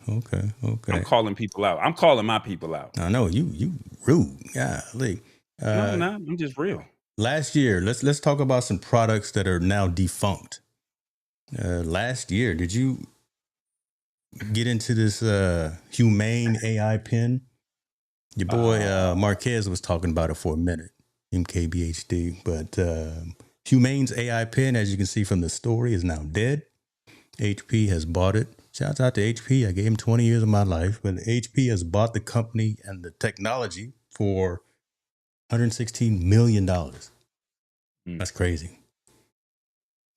A: Okay.
B: I'm calling people out. I'm calling my people out.
A: I know you rude. Golly.
B: No, I'm just real.
A: Last year, let's talk about some products that are now defunct. Last year, did you get into this Humane AI pen? Your boy Marquez was talking about it for a minute, MKBHD. But Humane's AI pen, as you can see from the story, is now dead. HP has bought it. Shouts out to HP. I gave him 20 years of my life. But HP has bought the company and the technology for $116 million. That's crazy.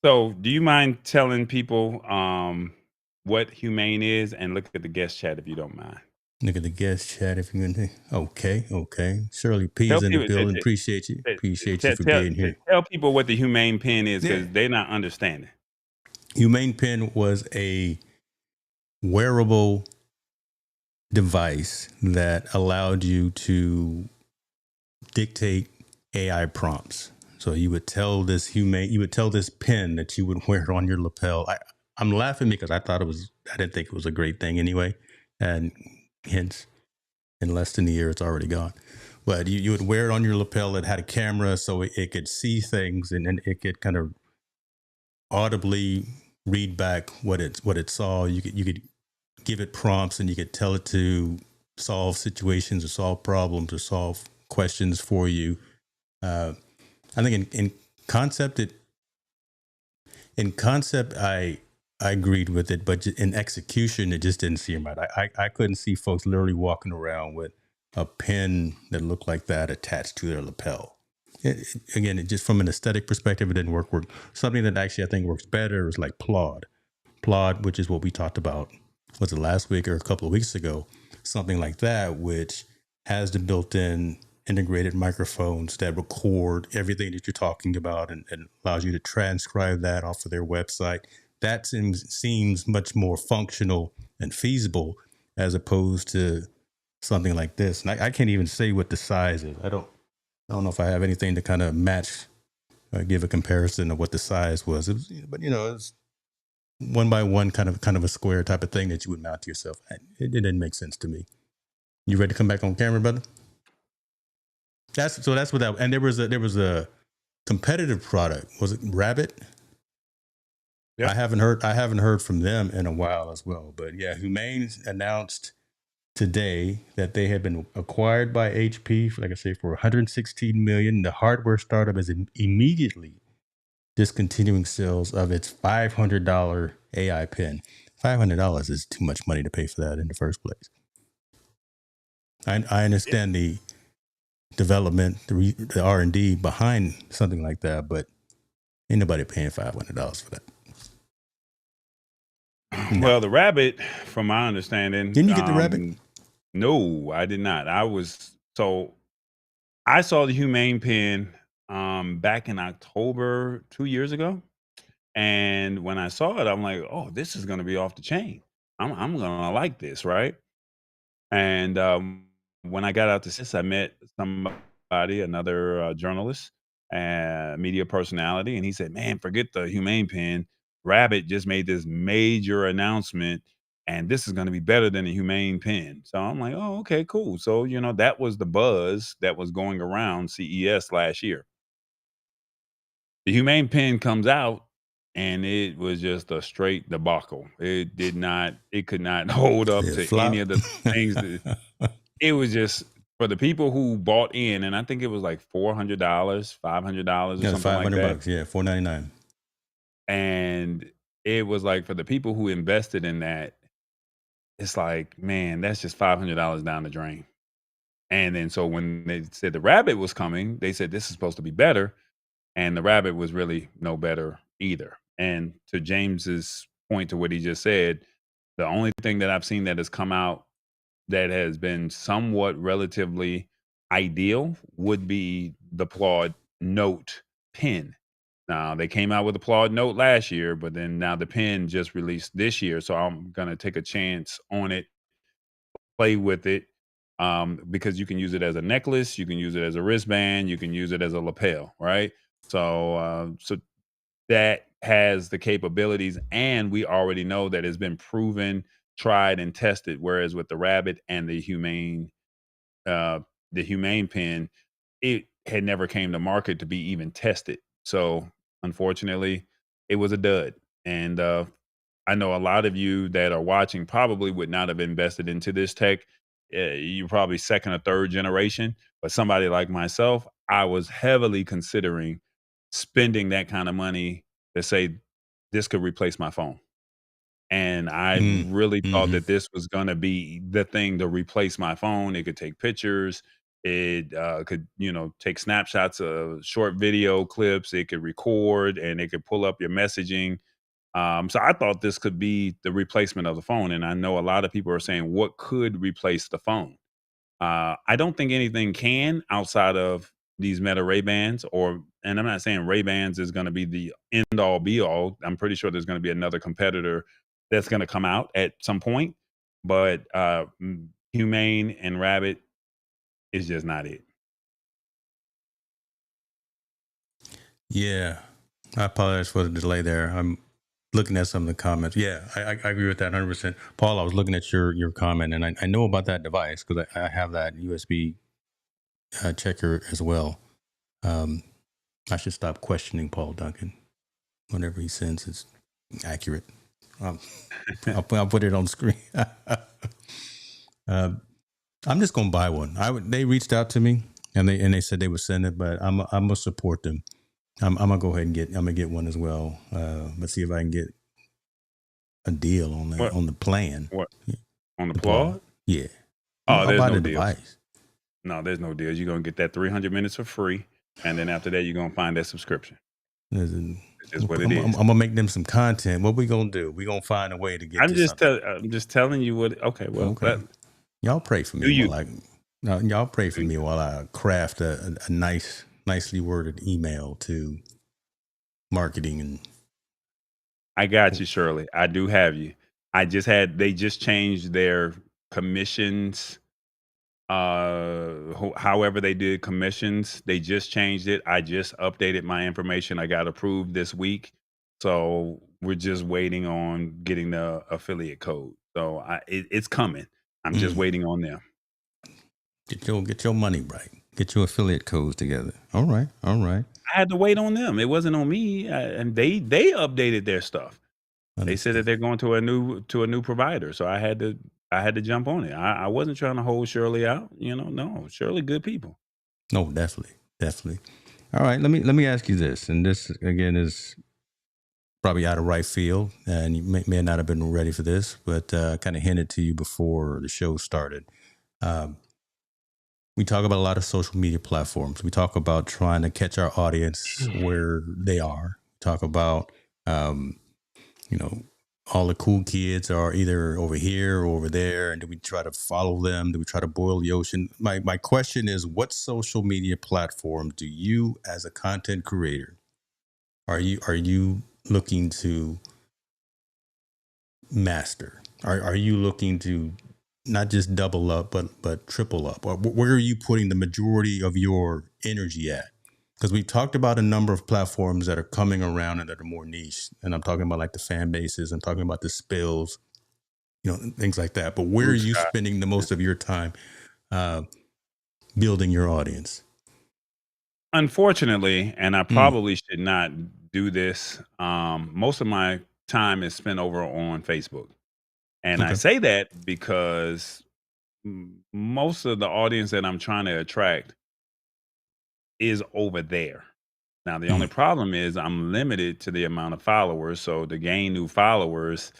B: So do you mind telling people what Humane is, and look at the guest chat if you don't mind?
A: Look at the guest chat if you're going to. Okay. Shirley P is in the building. Appreciate you. Appreciate you for being here.
B: Tell people what the Humane pen is because they're not understanding.
A: Humane pen was a wearable device that allowed you to dictate AI prompts. So you would tell this pen that you would wear on your lapel. I'm laughing because I didn't think it was a great thing anyway. And hence, in less than a year, it's already gone. But you would wear it on your lapel. It had a camera so it could see things, and then it could kind of audibly read back what it saw. You could give it prompts, and you could tell it to solve situations or solve problems or solve questions for you. I think in concept, I agreed with it, but in execution, it just didn't seem right. I couldn't see folks literally walking around with a pen that looked like that attached to their lapel. Again, just from an aesthetic perspective, it didn't work. Something that actually I think works better is like Plod, which is what we talked about. Was it last week or a couple of weeks ago? Something like that, which has the built-in integrated microphones that record everything that you're talking about and allows you to transcribe that off of their website. That seems much more functional and feasible as opposed to something like this. And I can't even say what the size is. I don't know if I have anything to kind of match or give a comparison of what the size was. But it's 1 by 1 kind of a square type of thing that you would mount to yourself. It didn't make sense to me. You ready to come back on camera, brother? That's what that. And there was a competitive product. Was it Rabbit? Yep. I haven't heard from them in a while as well. But yeah, Humane announced today that they have been acquired by HP, like I say, for $116 million. The hardware startup is immediately discontinuing sales of its $500 AI pen. $500 is too much money to pay for that in the first place. I understand development, the R&D behind something like that, but ain't nobody paying $500 for that. No.
B: Well, the rabbit, from my understanding,
A: Didn't you get the rabbit?
B: No, I did not. I saw the Humane Pen back in October 2 years ago. And when I saw it, I'm like, oh, this is gonna be off the chain. I'm gonna like this, right? And when I got out to this, I met somebody, another journalist and media personality, and he said, "Man, forget the Humane Pen. Rabbit just made this major announcement, and this is going to be better than the Humane Pen." So I'm like, "Oh, okay, cool." So that was the buzz that was going around CES last year. The Humane Pen comes out, and it was just a straight debacle. It could not hold up to any of the things that it was. Just for the people who bought in, and I think it was like $400, $500 or something like that.
A: $500, yeah, $499.
B: And it was like for the people who invested in that, it's like, man, that's just $500 down the drain. And then so when they said the rabbit was coming, they said this is supposed to be better. And the rabbit was really no better either. And to James's point to what he just said, the only thing that I've seen that has come out that has been somewhat relatively ideal would be the Claude Note pen. Now they came out with the Claude Note last year, but then now the pen just released this year. So I'm gonna take a chance on it, play with it, because you can use it as a necklace, you can use it as a wristband, you can use it as a lapel, right? So that has the capabilities, and we already know that it's been proven, tried, and tested. Whereas with the rabbit and uh, the humane pen, it had never came to market to be even tested. So unfortunately, it was a dud. And I know a lot of you that are watching probably would not have invested into this tech. You're probably second or third generation, but somebody like myself, I was heavily considering spending that kind of money to say this could replace my phone. And I really thought that this was gonna be the thing to replace my phone. It could take pictures. It could, take snapshots of short video clips. It could record, and it could pull up your messaging. So I thought this could be the replacement of the phone. And I know a lot of people are saying, what could replace the phone? I don't think anything can outside of these Meta Ray Bans, and I'm not saying Ray Bans is going to be the end all be all. I'm pretty sure there's going to be another competitor that's going to come out at some point, but Humane and Rabbit is just not it.
A: Yeah, I apologize for the delay there. I'm looking at some of the comments. Yeah, I agree with that 100%. Paul, I was looking at your comment, and I know about that device because I have that USB checker as well. I should stop questioning Paul Duncan. Whatever he sends is accurate. I'll put it on screen. I'm just gonna buy one. They reached out to me and they said they would send it, but I'm gonna support them. I'm gonna go ahead and I'm gonna get one as well. Let's see if I can get a deal on the on the plan.
B: What on the Claude?
A: Yeah.
B: Oh, there's
A: buy
B: no
A: the
B: deals.
A: device.
B: No, there's no deals. You're gonna get that 300 minutes for free, and then after that, you're gonna find that subscription. It's just what it is.
A: I'm gonna make them some content. What we gonna do? We gonna find a way to get.
B: I'm just telling you what. Okay, well,
A: okay. Y'all pray for me. Y'all pray for me while I craft a nicely worded email to marketing and.
B: I got you, Shirley. I do have you. They just changed their commissions. However they did commissions, they just changed it. I just updated my information. I got approved this week. So we're just waiting on getting the affiliate code. So it's coming. I'm just waiting on them.
A: Get your money right. Get your affiliate codes together. All right.
B: I had to wait on them. It wasn't on me. And they updated their stuff. They said that they're going to a new provider. So I had to jump on it. I wasn't trying to hold Shirley out. No, Shirley, good people.
A: No, definitely. All right. Let me ask you this, and this again is probably out of right field, and you may not have been ready for this, but kind of hinted to you before the show started. we talk about a lot of social media platforms. We talk about trying to catch our audience where they are. We talk about, you know, all the cool kids are either over here or over there, and do we try to follow them? Do we try to boil the ocean? My question is, what social media platform do you, as a content creator, are you looking to master? Are you looking to not just double up, but triple up? Or where are you putting the majority of your energy at? Because we've talked about a number of platforms that are coming around and that are more niche, and I'm talking about like the fan bases. I'm talking about the spills, things like that. But where are
B: Blue
A: you
B: sky.
A: spending the most of your time building your audience?
B: Unfortunately, and I
A: Mm,
B: probably should not do this, most of my time is spent over on Facebook. And I
A: okay.
B: say that because most of the audience that I'm trying to attract is over there. Now, the only
A: Mm,
B: problem is I'm limited to the amount of followers. So to gain new followers,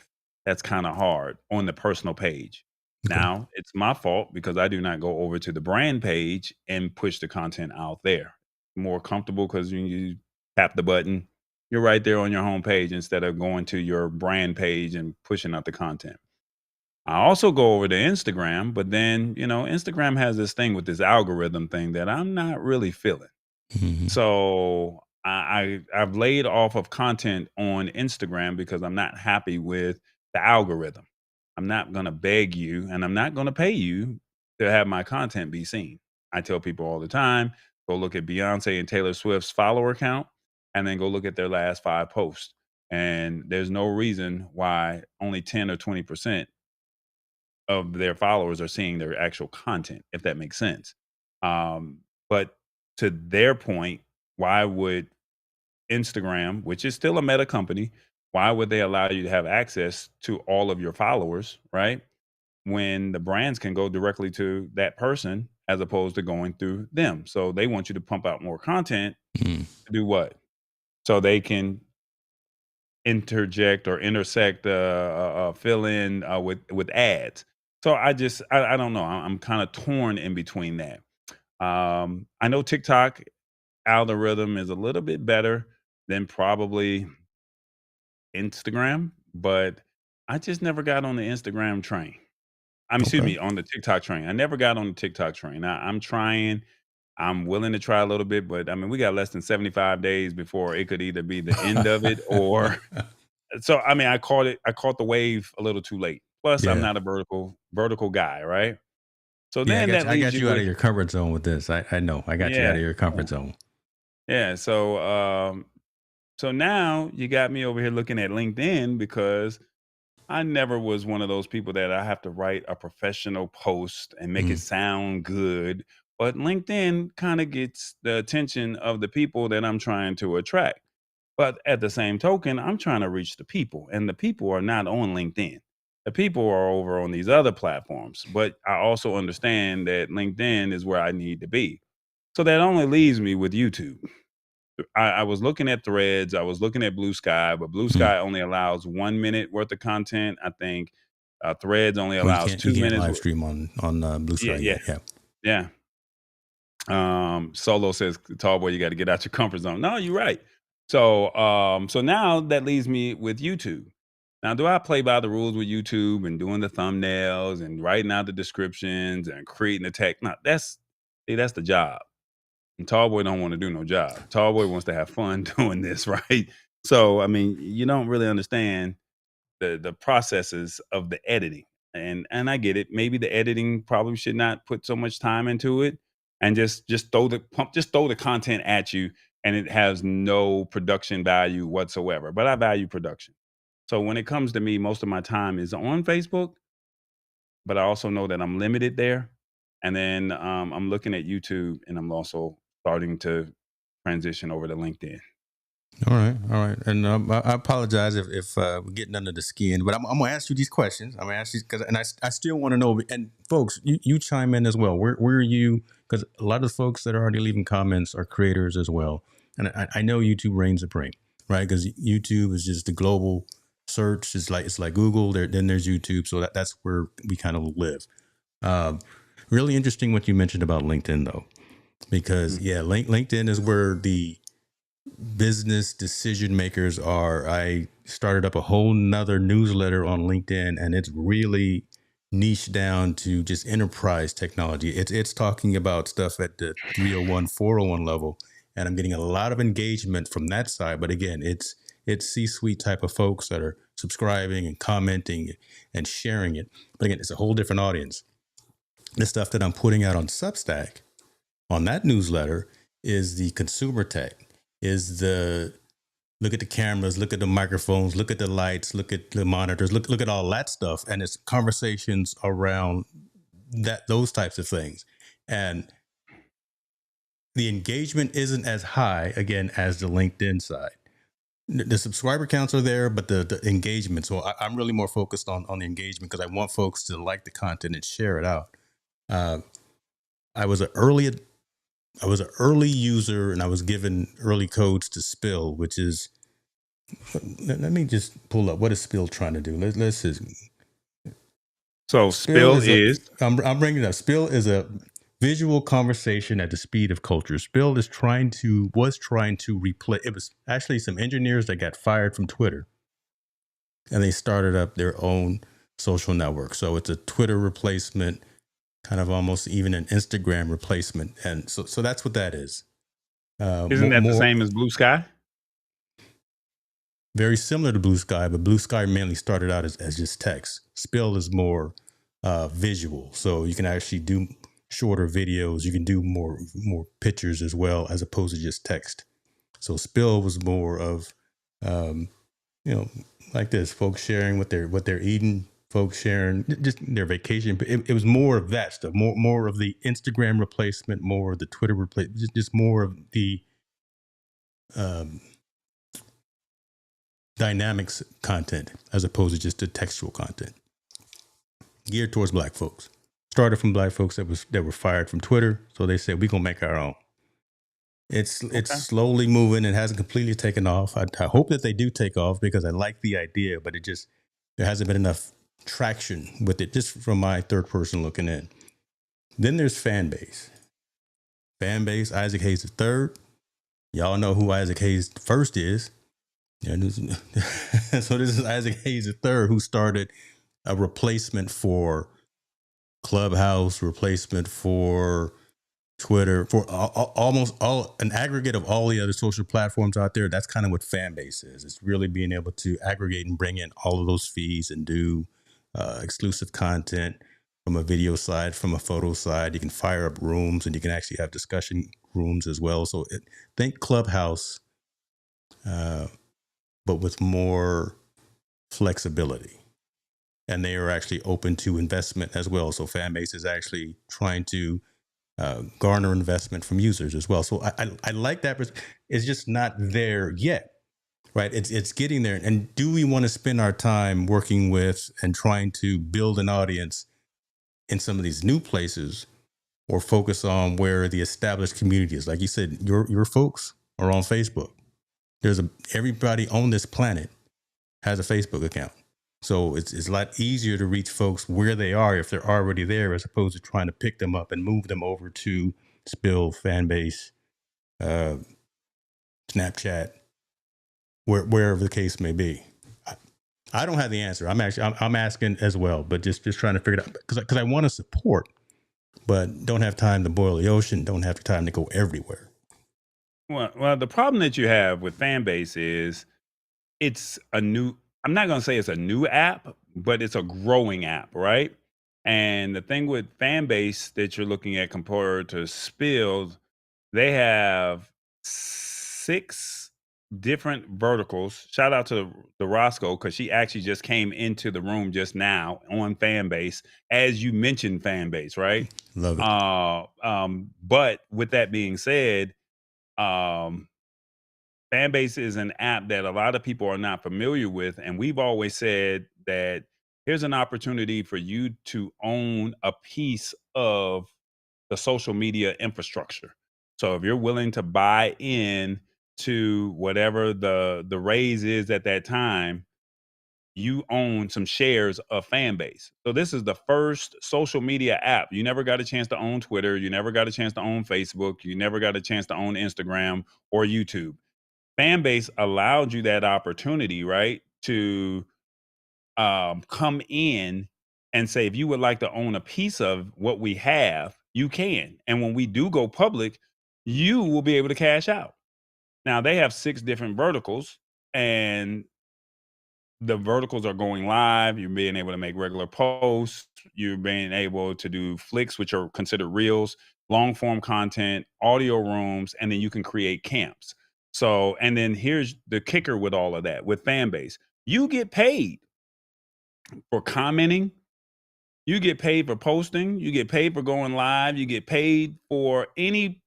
B: that's kind of hard on the personal page.
A: okay.
B: Now, it's my fault because I do not go over to the brand page and push the content out there. More comfortable because when you tap the button, you're right there on your home page instead of going to your brand page and pushing out the content. I also go over to Instagram, but then, Instagram has this thing with this algorithm thing that I'm not really feeling.
A: Hmm.
B: So I've laid off of content on Instagram because I'm not happy with the algorithm. I'm not gonna beg you and I'm not gonna pay you to have my content be seen. I tell people all the time, go look at Beyonce and Taylor Swift's follower count and then go look at their last 5 posts. And there's no reason why only 10 or 20% of their followers are seeing their actual content, if that makes sense. But to their point, why would Instagram, which is still a meta company, why would they allow you to have access to all of your followers, right? When the brands can go directly to that person as opposed to going through them. So they want you to pump out more content
A: Mm,
B: to do what? So they can interject or intersect, fill in with ads. So I don't know. I'm kind of torn in between that. I know TikTok algorithm is a little bit better than probably Instagram, but I just never got on the Instagram train. Excuse
A: okay.
B: me, on the TikTok train. I never got on the TikTok train. I'm trying. I'm willing to try a little bit, but I mean, we got less than 75 days before it could either be the end of it or so I mean, I caught the wave a little too late. Plus, I'm
A: Yeah.
B: not a vertical guy, right? So
A: Yeah,
B: then that
A: I
B: leaves
A: got
B: you
A: you out
B: with
A: of your comfort zone with this. I know. I got you out
B: yeah,
A: of your
B: yeah,
A: comfort zone.
B: yeah. So now you got me over here looking at LinkedIn because I never was one of those people that I have to write a professional post and make it
A: Mm,
B: sound good. But LinkedIn kind of gets the attention of the people that I'm trying to attract. But at the same token, I'm trying to reach the people, and the people are not on LinkedIn. The people are over on these other platforms. But I also understand that LinkedIn is where I need to be. So that only leaves me with YouTube. I was looking at Threads, I was looking at Blue Sky, but Blue
A: mm.
B: Sky only allows 1 minute worth of content. I think Threads only
A: Oh,
B: allows
A: you
B: two
A: can't
B: minutes.
A: live stream on Blue
B: Yeah,
A: Sky
B: yeah,
A: yet. Yeah.
B: yeah. Solo says, "Tall boy, you got to get out your comfort zone." No, you're right. So now that leaves me with YouTube. Now, do I play by the rules with YouTube and doing the thumbnails and writing out the descriptions and creating the text? No, that's the job. And Tallboy don't want to do no job. Tallboy wants to have fun doing this, right? So, I mean, you don't really understand the processes of the editing. And I get it. Maybe the editing probably should not put so much time into it and just throw the content at you and it has no production value whatsoever. But I value production. So when it comes to me, most of my time is on Facebook, but I also know that I'm limited there. And then I'm looking at YouTube and I'm also starting to transition over to LinkedIn.
A: All right. And I apologize if we're getting under the skin, but I'm gonna ask you these questions. I'm gonna ask you because, and I still want to know. And folks, you chime in as well. Where are you? Because a lot of folks that are already leaving comments are creators as well, and I know YouTube reigns supreme, right? Because YouTube is just the global search. It's like Google. Then there's YouTube, so that's where we kind of live. Um, Really interesting what you mentioned about LinkedIn, though, because LinkedIn is where the business decision makers are. I started up a whole nother newsletter on LinkedIn, and it's really niche down to just enterprise technology. It's talking about stuff at the 301, 401 level, and I'm getting a lot of engagement from that side. But again, it's C-suite type of folks that are subscribing and commenting and sharing it. But again, it's a whole different audience. The stuff that I'm putting out on Substack, on that newsletter, is the consumer tech, is the look at the cameras, look at the microphones, look at the lights, look at the monitors, look at all that stuff. And it's conversations around those types of things. And the engagement isn't as high, again, as the LinkedIn side. The subscriber counts are there, but the engagement. So I'm really more focused on the engagement because I want folks to like the content and share it out. I was an early user, and I was given early codes to Spill, which is, let me just pull up, what is Spill trying to do? Let's just.
B: So Spill is
A: I'm bringing it up. Spill is a visual conversation at the speed of culture. Spill was trying to replace. It was actually some engineers that got fired from Twitter, and they started up their own social network. So it's a Twitter replacement, kind of almost even an Instagram replacement, and so that's what that is.
B: Isn't that the same as Blue Sky?
A: Very similar to Blue Sky, but Blue Sky mainly started out as just text. Spill is more visual, so you can actually do shorter videos. You can do more pictures as well, as opposed to just text. So Spill was more of, like this, folks sharing what they're eating, folks sharing just their vacation. It was more of that stuff, more of the Instagram replacement, more of the Twitter replacement, just more of the dynamics content as opposed to just the textual content geared towards Black folks. Started from Black folks that were fired from Twitter, so they said we're gonna make our own. It's slowly moving. It hasn't completely taken off. I hope that they do take off because I like the idea, but there hasn't been enough traction with it, just from my third person looking in. Then there's Fanbase. Fanbase, Isaac Hayes III. Y'all know who Isaac Hayes first is. So this is Isaac Hayes III, who started a replacement for Clubhouse, replacement for Twitter, for almost an aggregate of all the other social platforms out there. That's kind of what Fanbase is. It's really being able to aggregate and bring in all of those feeds and do exclusive content from a video side, from a photo side. You can fire up rooms, and you can actually have discussion rooms as well. So think Clubhouse, but with more flexibility. And they are actually open to investment as well. So Fanbase is actually trying to garner investment from users as well. So I like that. But it's just not there yet, right? It's getting there. And do we want to spend our time working with and trying to build an audience in some of these new places, or focus on where the established community is? Like you said, your folks are on Facebook. Everybody on this planet has a Facebook account. So it's a lot easier to reach folks where they are if they're already there, as opposed to trying to pick them up and move them over to Spill, Fanbase, Snapchat, wherever the case may be. I don't have the answer. I'm asking as well, but just trying to figure it out, because I want to support, but don't have time to boil the ocean. Don't have time to go everywhere.
B: Well, the problem that you have with Fanbase is it's a new, I'm not going to say it's a new app, but it's a growing app, right? And the thing with Fanbase that you're looking at compared to Spill, they have 6 different verticals. Shout out to the Roscoe, because she actually just came into the room just now on Fanbase, as you mentioned Fanbase, right?
A: Love it.
B: But with that being said, Fanbase is an app that a lot of people are not familiar with, and we've always said that here's an opportunity for you to own a piece of the social media infrastructure. So if you're willing to buy in to whatever the raise is at that time, you own some shares of Fanbase. So this is the first social media app. You never got a chance to own Twitter. You never got a chance to own Facebook. You never got a chance to own Instagram or YouTube. Fanbase allowed you that opportunity, right? To come in and say, if you would like to own a piece of what we have, you can. And when we do go public, you will be able to cash out. Now they have 6 different verticals, and the verticals are going live. You're being able to make regular posts. You're being able to do flicks, which are considered reels, long form content, audio rooms, and then you can create camps. So, and then here's the kicker with all of that with Fanbase. You get paid for commenting, you get paid for posting, you get paid for going live, you get paid for any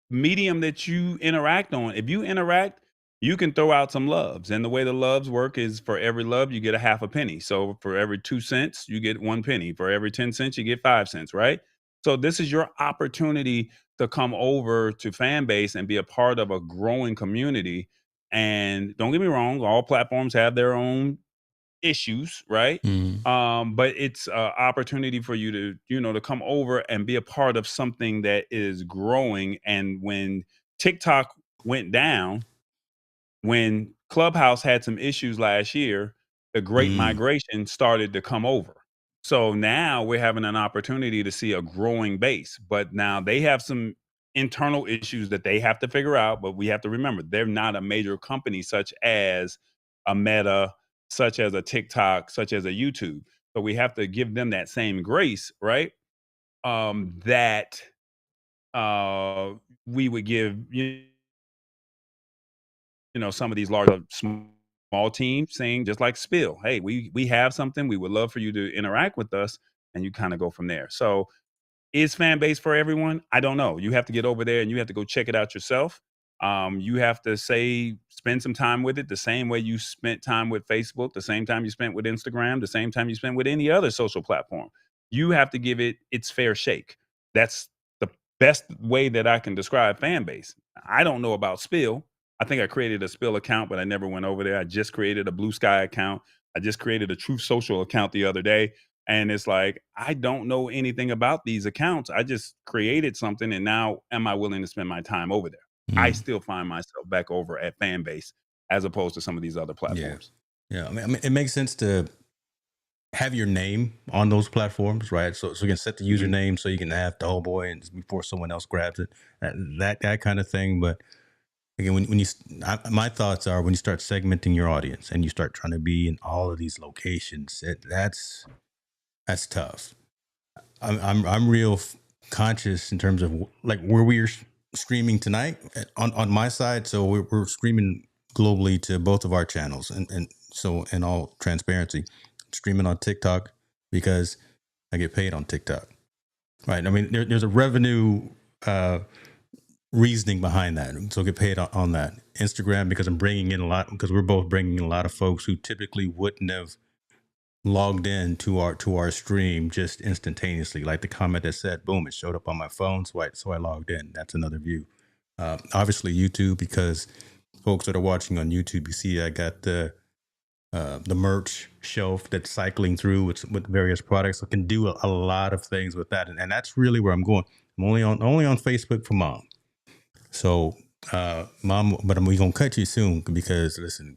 B: medium that you interact on. If you interact, you can throw out some loves. And the way the loves work is for every love, you get a half a penny. So for every 2 cents, you get 1 penny. For every 10 cents, you get 5 cents, right? So this is your opportunity to come over to Fanbase and be a part of a growing community. And don't get me wrong, all platforms have their own issues, right?
A: Mhm.
B: But it's an opportunity for you to, to come over and be a part of something that is growing. And when TikTok went down, when Clubhouse had some issues last year, the great
A: Mm.
B: migration started to come over. So now we're having an opportunity to see a growing base. But now they have some internal issues that they have to figure out. But we have to remember they're not a major company such as a Meta, such as a TikTok, such as a YouTube. So we have to give them that same grace, right? That we would give some of these large small teams saying, just like Spill, hey, we have something, we would love for you to interact with us, and you kind of go from there. So is fan base for everyone? I don't know. You have to get over there and you have to go check it out yourself. You have to spend some time with it the same way you spent time with Facebook, the same time you spent with Instagram, the same time you spent with any other social platform. You have to give it its fair shake. That's the best way that I can describe fan base. I don't know about Spill. I think I created a Spill account, but I never went over there. I just created a Blue Sky account. I just created a Truth Social account the other day. And it's like, I don't know anything about these accounts. I just created something, and now am I willing to spend my time over there? I
A: Mm.
B: still find myself back over at Fanbase as opposed to some of these other
A: Yeah.
B: platforms.
A: Yeah. I mean, it makes sense to have your name on those platforms, right? So you can set the
B: Mhm.
A: username so you can have the whole boy and before someone else grabs it, that kind of thing. But again, my thoughts are when you start segmenting your audience and you start trying to be in all of these locations, that's tough. I'm real conscious in terms of like where we're streaming tonight on my side. So we're streaming globally to both of our channels, and so in all transparency, streaming on TikTok because I get paid on TikTok, right? I mean, there's a revenue uh, reasoning behind that, so I get paid on that. Instagram because I'm bringing in a lot because we're both bringing in a lot of folks who typically wouldn't have logged in to our stream just instantaneously. Like the comment that said, "Boom!" It showed up on my phone, so I logged in. That's another view. Obviously, YouTube because folks that are watching on YouTube, you see, I got the merch shelf that's cycling through with various products. I can do a lot of things with that, and that's really where I'm going. I'm only on Facebook for mom. So, mom, but we gonna cut you soon because listen,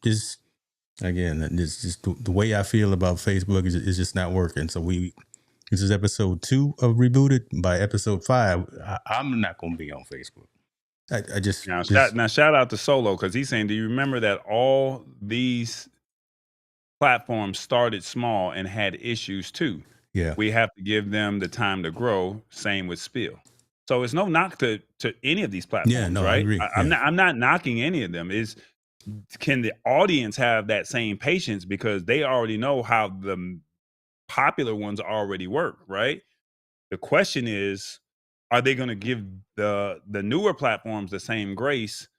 A: just again, it's just the way I feel about Facebook is just not working. So this is episode 2 of Rebooted. By episode 5, I'm not going to be on Facebook. I just
B: Now shout out to Solo because he's saying, do you remember that all these platforms started small and had issues too?
A: yeah,
B: We have to give them the time to grow. Same with Spill. So it's no knock to any of these
A: yeah.
B: platforms,
A: No, I
B: right?
A: agree. Yeah,
B: I'm not knocking any of them. Is can the audience have that same patience because they already know how the popular ones already work, right? The question is, are they going to give the newer platforms the same grace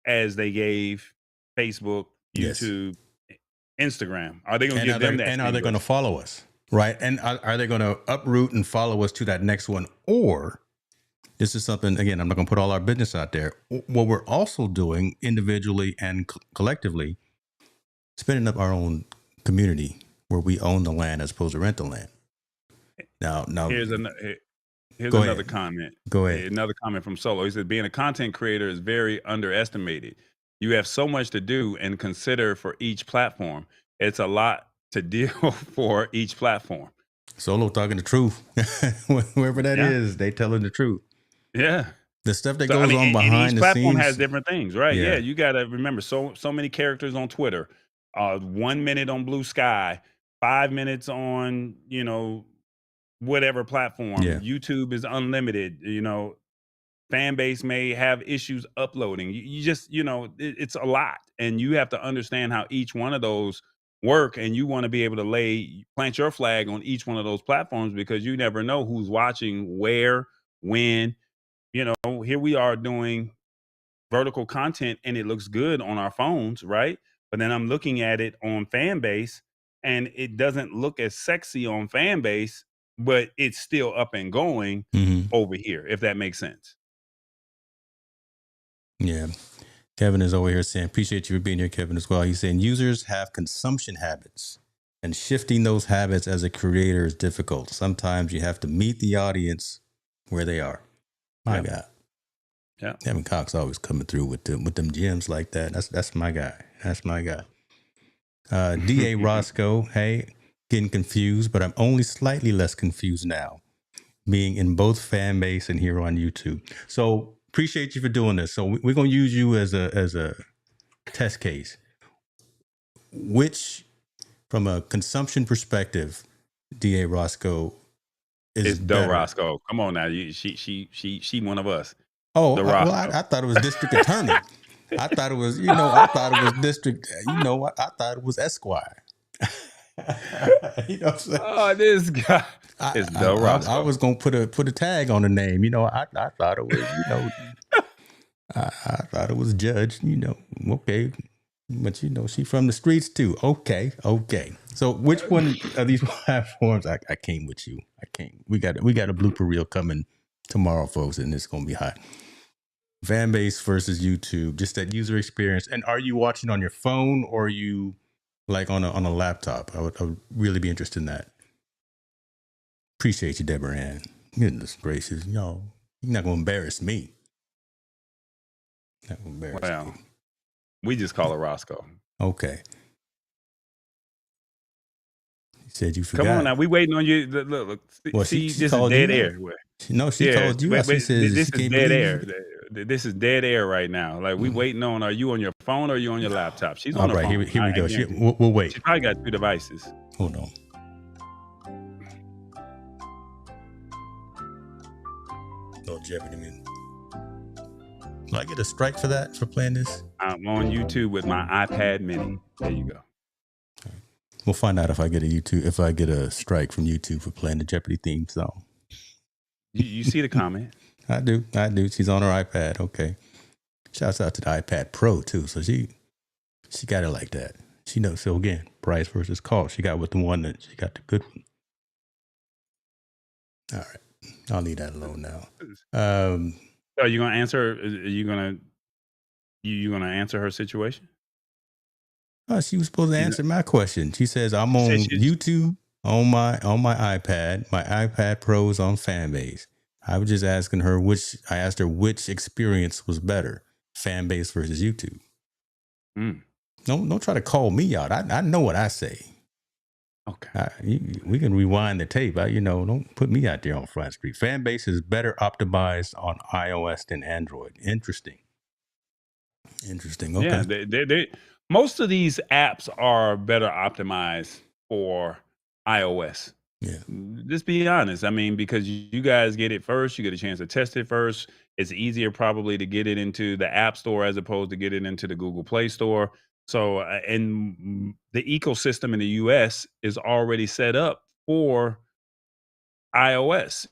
B: as they gave Facebook,
A: yes.
B: YouTube, Instagram? Are they going to give them that
A: Are
B: same
A: they going to
B: grace?
A: follow us? Right? And are they going to uproot and follow us to that next one? Or this is something, again, I'm not going to put all our business out there. What we're also doing individually and collectively, spinning up our own community where we own the land as opposed to rent the land. Now,
B: Here's
A: go
B: another
A: ahead.
B: comment.
A: Go ahead.
B: Another comment from Solo. He said, being a content creator is very underestimated. You have so much to do and consider for each platform. It's a lot to deal for each platform.
A: Solo talking the truth. Whoever that
B: Yeah.
A: is, they telling the truth.
B: Yeah.
A: The stuff that
B: So,
A: goes on
B: and
A: behind
B: each
A: the
B: platform
A: scenes.
B: has different things, right?
A: Yeah.
B: Yeah, you got to remember so many characters on Twitter. 1 minute on Blue Sky, 5 minutes on, whatever platform.
A: Yeah.
B: YouTube is unlimited, fan base may have issues uploading. You just, it's a lot. And you have to understand how each one of those work. And you want to be able to plant your flag on each one of those platforms, because you never know who's watching, where, when. Here we are doing vertical content and it looks good on our phones, right? But then I'm looking at it on Fanbase and it doesn't look as sexy on Fanbase, but it's still up and going over here, if that makes sense.
A: Yeah. Kevin is over here saying, appreciate you for being here, Kevin, as well. He's saying users have consumption habits, and shifting those habits as a creator is difficult. Sometimes you have to meet the audience where they are. My God.
B: Yeah.
A: Kevin Cox always coming through with them gems like that. That's my guy. That's my guy. D.A. Roscoe, hey, getting confused, but I'm only slightly less confused now, being in both fan base and here on YouTube. So appreciate you for doing this. So we're going to use you as a test case. Which, from a consumption perspective, D.A. Roscoe is better?
B: Roscoe. Come on now. She one of us.
A: Oh, I thought it was district attorney. I thought it was, I thought it was district, I thought it was Esquire. You know what I'm saying?
B: Oh, this guy is Del Roscoe.
A: I was going to put a tag on the name. I thought it was, I thought it was Judge, okay. But, she from the streets too. Okay. So which one of these platforms, I came with you. I came. We got a blooper reel coming tomorrow, folks, and it's going to be hot. Fanbase versus YouTube, just that user experience. And are you watching on your phone or are you like on a laptop? I would really be interested in that. Appreciate you, Deborah Ann. Goodness gracious, y'all. You're not going to embarrass me. Not going to embarrass me.
B: We just call her Roscoe.
A: Okay. You said you forgot.
B: Come on now, we waiting on you. Look.
A: Well,
B: see,
A: she
B: this is dead air.
A: She called you. She says
B: this
A: she
B: is dead air. This is dead air right now. Like we waiting on. Are you on your phone or are you on your laptop? She's on her phone.
A: Here we go. We'll wait.
B: She probably got 2 devices.
A: Hold on. No Jeopardy music. Do I get a strike for that, for playing this?
B: I'm on YouTube with my iPad mini. There you go.
A: We'll find out if I get a strike from YouTube for playing the Jeopardy theme song.
B: You see the comment?
A: I do. She's on her iPad. Okay. Shouts out to the iPad Pro too. So she got it like that. She knows. So again, price versus cost. She got with the one that she got the good one. All right. I'll leave that alone now.
B: Are you gonna answer? Are you gonna answer her situation?
A: She was supposed to answer my question. She says I'm on YouTube on my iPad. My iPad Pro is on Fanbase. I was just asking her I asked her which experience was better, Fanbase versus YouTube. Don't try to call me out. I know what I say.
B: Okay.
A: We can rewind the tape. Don't put me out there on Front Street. Fanbase is better optimized on iOS than Android. Interesting. Okay.
B: Yeah, they most of these apps are better optimized for iOS.
A: Yeah.
B: Just be honest. I mean, because you guys get it first, you get a chance to test it first. It's easier probably to get it into the App Store as opposed to get it into the Google Play Store. So, and the ecosystem in the US is already set up for iOS.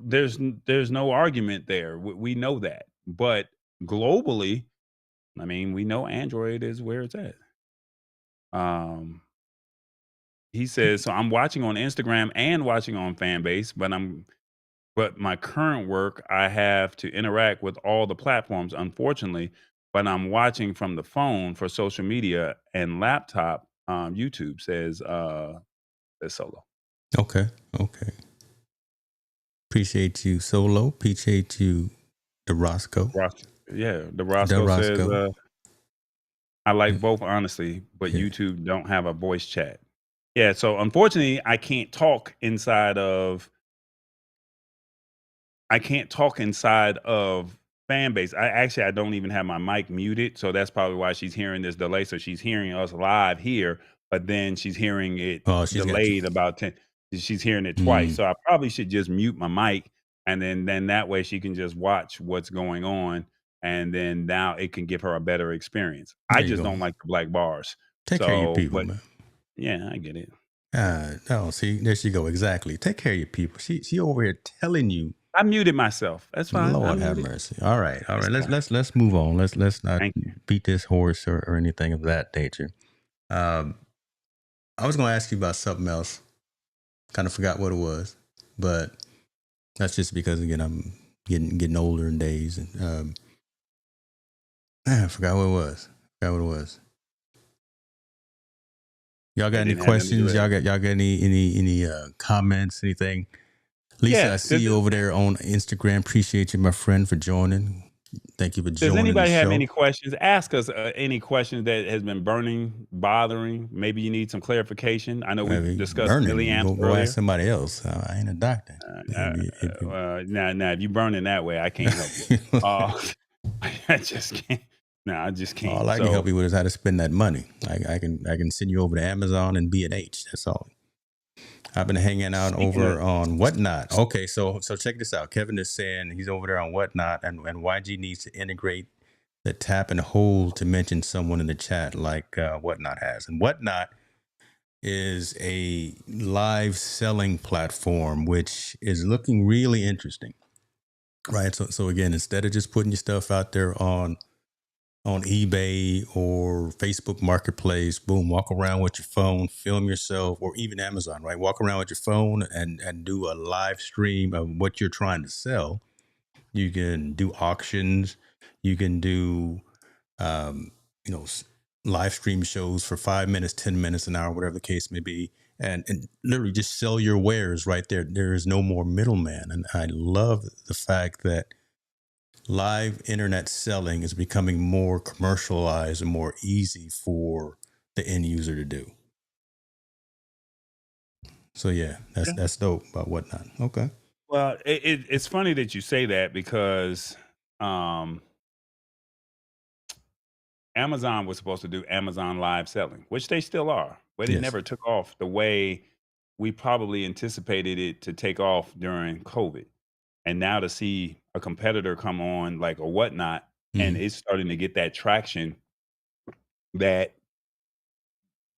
B: There's no argument there. We know that. But globally, I mean, we know Android is where it's at. He says, so I'm watching on Instagram and watching on Fanbase, but my current work, I have to interact with all the platforms, unfortunately, but I'm watching from the phone for social media and laptop YouTube says solo.
A: Okay. Okay. Appreciate you, Solo. Appreciate you, DeRosco.
B: The Roscoe says
A: DeRosco.
B: I like both honestly, but
A: Yeah.
B: YouTube don't have a voice chat. Yeah, so unfortunately, I can't talk inside of fan base. I don't even have my mic muted, so that's probably why she's hearing this delay. So she's hearing us live here, but then she's hearing it
A: Oh, she's got you.
B: delayed about 10. She's hearing it twice.
A: Mm,
B: So I probably should just mute my mic, and then that way she can just watch what's going on, and then now it can give her a better experience. I
A: there you
B: just
A: go.
B: don't like the black bars.
A: Take care of your people,
B: But
A: man.
B: yeah, I get it.
A: No, see, there she go. Exactly. Take care of your people. She over here telling you.
B: I muted myself. That's fine. I
A: Lord have
B: muted.
A: mercy. All right, all
B: It's
A: right.
B: fine.
A: Let's move on. Let's not
B: Thank you.
A: beat this horse or anything of that nature. Um, I was going to ask you about something else. Kind of forgot what it was, but that's just because again I'm getting older in days, and I forgot what it was. Y'all got
B: It
A: any
B: didn't have nothing to do
A: questions?
B: with it.
A: Y'all got any comments? Anything? Lisa, I
B: Yeah.
A: see you over there on Instagram. Appreciate you, my friend, for joining. Thank you for
B: Does
A: joining the
B: anybody have
A: show.
B: any questions? Ask us any questions that has been bothering. Maybe you need some clarification. I know
A: I
B: we
A: mean,
B: discussed
A: burning.
B: milliamps
A: Go
B: earlier.
A: ask somebody else. I ain't a doctor.
B: Now, if you burning that way, I can't help you. I just can't. No, I just can't.
A: All I can
B: So
A: help you with is how to spend that money. I can send you over to Amazon and B&H. That's all. I've been hanging out
B: speaking
A: over
B: of,
A: on Whatnot. Okay, so check this out. Kevin is saying he's over there on Whatnot, and YG needs to integrate the tap and hold to mention someone in the chat like Whatnot has. And Whatnot is a live selling platform, which is looking really interesting. Right. So again, instead of just putting your stuff out there on eBay or Facebook Marketplace, boom, walk around with your phone, film yourself, or even Amazon, right? Walk around with your phone and do a live stream of what you're trying to sell. You can do auctions. You can do, um, live stream shows for 5 minutes, 10 minutes, an hour, whatever the case may be. And literally just sell your wares right there. There is no more middleman. And I love the fact that live internet selling is becoming more commercialized and more easy for the end user to do. So yeah, that's dope about Whatnot. Okay.
B: well, it's funny that you say that because um, Amazon was supposed to do Amazon live selling, which they still are, but it
A: Yes.
B: never took off the way we probably anticipated it to take off during COVID. And now to see a competitor come on like a Whatnot, and
A: Mm-hmm.
B: it's starting to get that traction that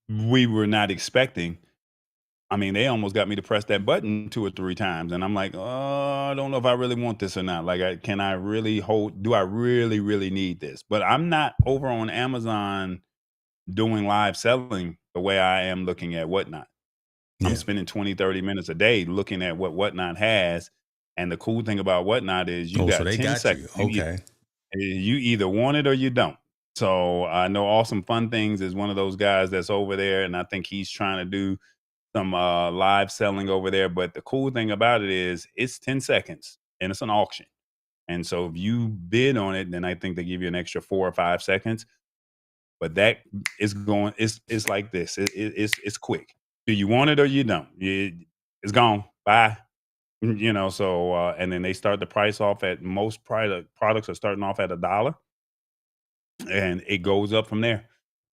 B: we were not expecting. I mean, they almost got me to press that button 2 or 3 times, and I'm like, "Oh, I don't know if I really want this or not. Like, can I really hold? Do I really, really need this?" But I'm not over on Amazon doing live selling the way I am looking at Whatnot. I'm
A: Yeah.
B: spending 20, 30 minutes a day looking at what Whatnot has. And the cool thing about Whatnot is you
A: Oh, so
B: got
A: they
B: 10
A: got
B: seconds.
A: you. Okay.
B: You either want it or you don't. So I know Awesome Fun Things is one of those guys that's over there, and I think he's trying to do some live selling over there. But the cool thing about it is it's 10 seconds and it's an auction. And so if you bid on it, then I think they give you an extra 4 or 5 seconds. But that is going, it's like this. It's quick. Do you want it or you don't? It's gone. Bye. So and then they start the price off at most products are starting off at $1 and it goes up from there.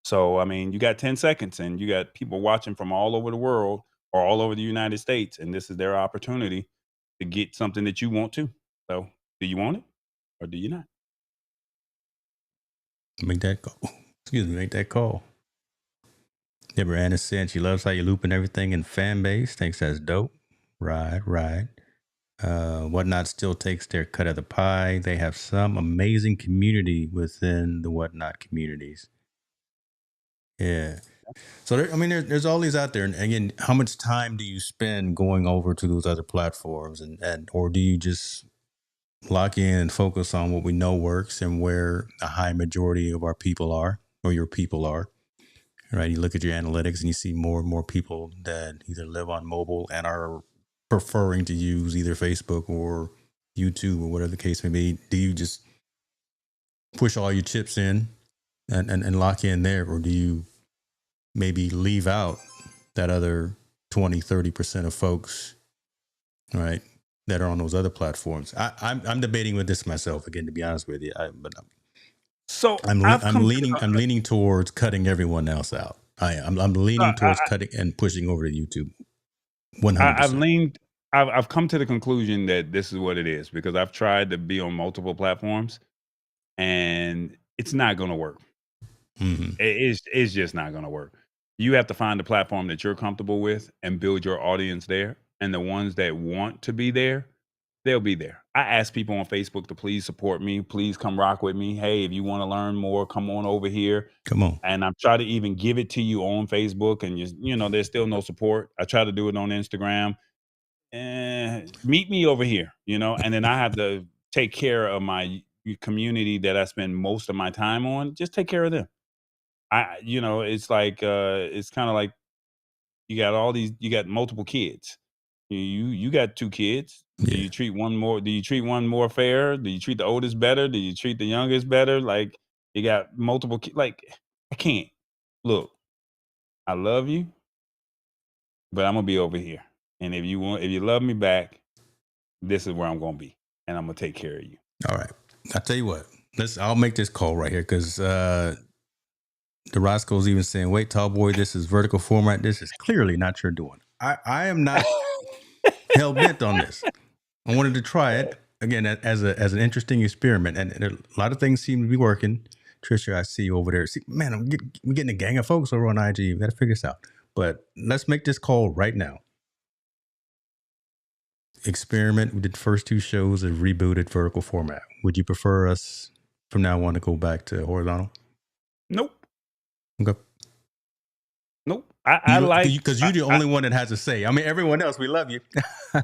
B: So I mean, you got 10 seconds and you got people watching from all over the world or all over the United States, and this is their opportunity to get something that you want to. So do you want it or do you not?
A: Make that call. Excuse me, make that call. Deborah Anna said she loves how you loop and everything in fan base. Thinks that's dope. Right. Whatnot still takes their cut of the pie. They have some amazing community within the Whatnot communities. Yeah. So there's all these out there, and again, how much time do you spend going over to those other platforms, and or do you just lock in and focus on what we know works and where a high majority of our people are, or your people are? right? You look at your analytics and you see more and more people that either live on mobile and are preferring to use either Facebook or YouTube or whatever the case may be. Do you just push all your chips in and lock in there, or do you maybe leave out that other 20-30% of folks, right, that are on those other platforms? I'm debating with this myself again, to be honest with you.
B: So
A: I'm leaning towards cutting everyone else out. I'm leaning towards cutting and pushing over to YouTube. 100%.
B: I've come to the conclusion that this is what it is, because I've tried to be on multiple platforms and it's not going to work.
A: Mm-hmm.
B: It's just not going to work. You have to find the platform that you're comfortable with and build your audience there. And the ones that want to be there, they'll be there. I ask people on Facebook to please support me. Please come rock with me. Hey, if you want to learn more, come on over here.
A: Come on.
B: And I'm trying to even give it to you on Facebook, and there's still no support. I try to do it on Instagram. Meet me over here, and then I have to take care of my community that I spend most of my time on. Just take care of them. It's like it's kind of like you got multiple kids. You got 2 kids.
A: Yeah.
B: Do you treat one more fair? Do you treat the oldest better? Do you treat the youngest better? Like, you got multiple kids. Like, I can't. Look, I love you, but I'm gonna be over here. And if you love me back, this is where I'm gonna be, and I'm gonna take care of you.
A: All right. I'll tell you what. I'll make this call right here, because the Roscoe's even saying, "Wait, tall boy, this is vertical format. This is clearly not your doing." I am not hell bent on this. I wanted to try it again as an interesting experiment, and a lot of things seem to be working. Trisha, I see you over there. See, man, I'm getting a gang of folks over on IG. We got to figure this out. But let's make this call right now. Experiment. We did the first 2 shows of rebooted vertical format. Would you prefer us from now on to go back to horizontal?
B: Nope.
A: Okay.
B: Nope. I like,
A: because you're the only one that has a say. I mean, everyone else, we love you,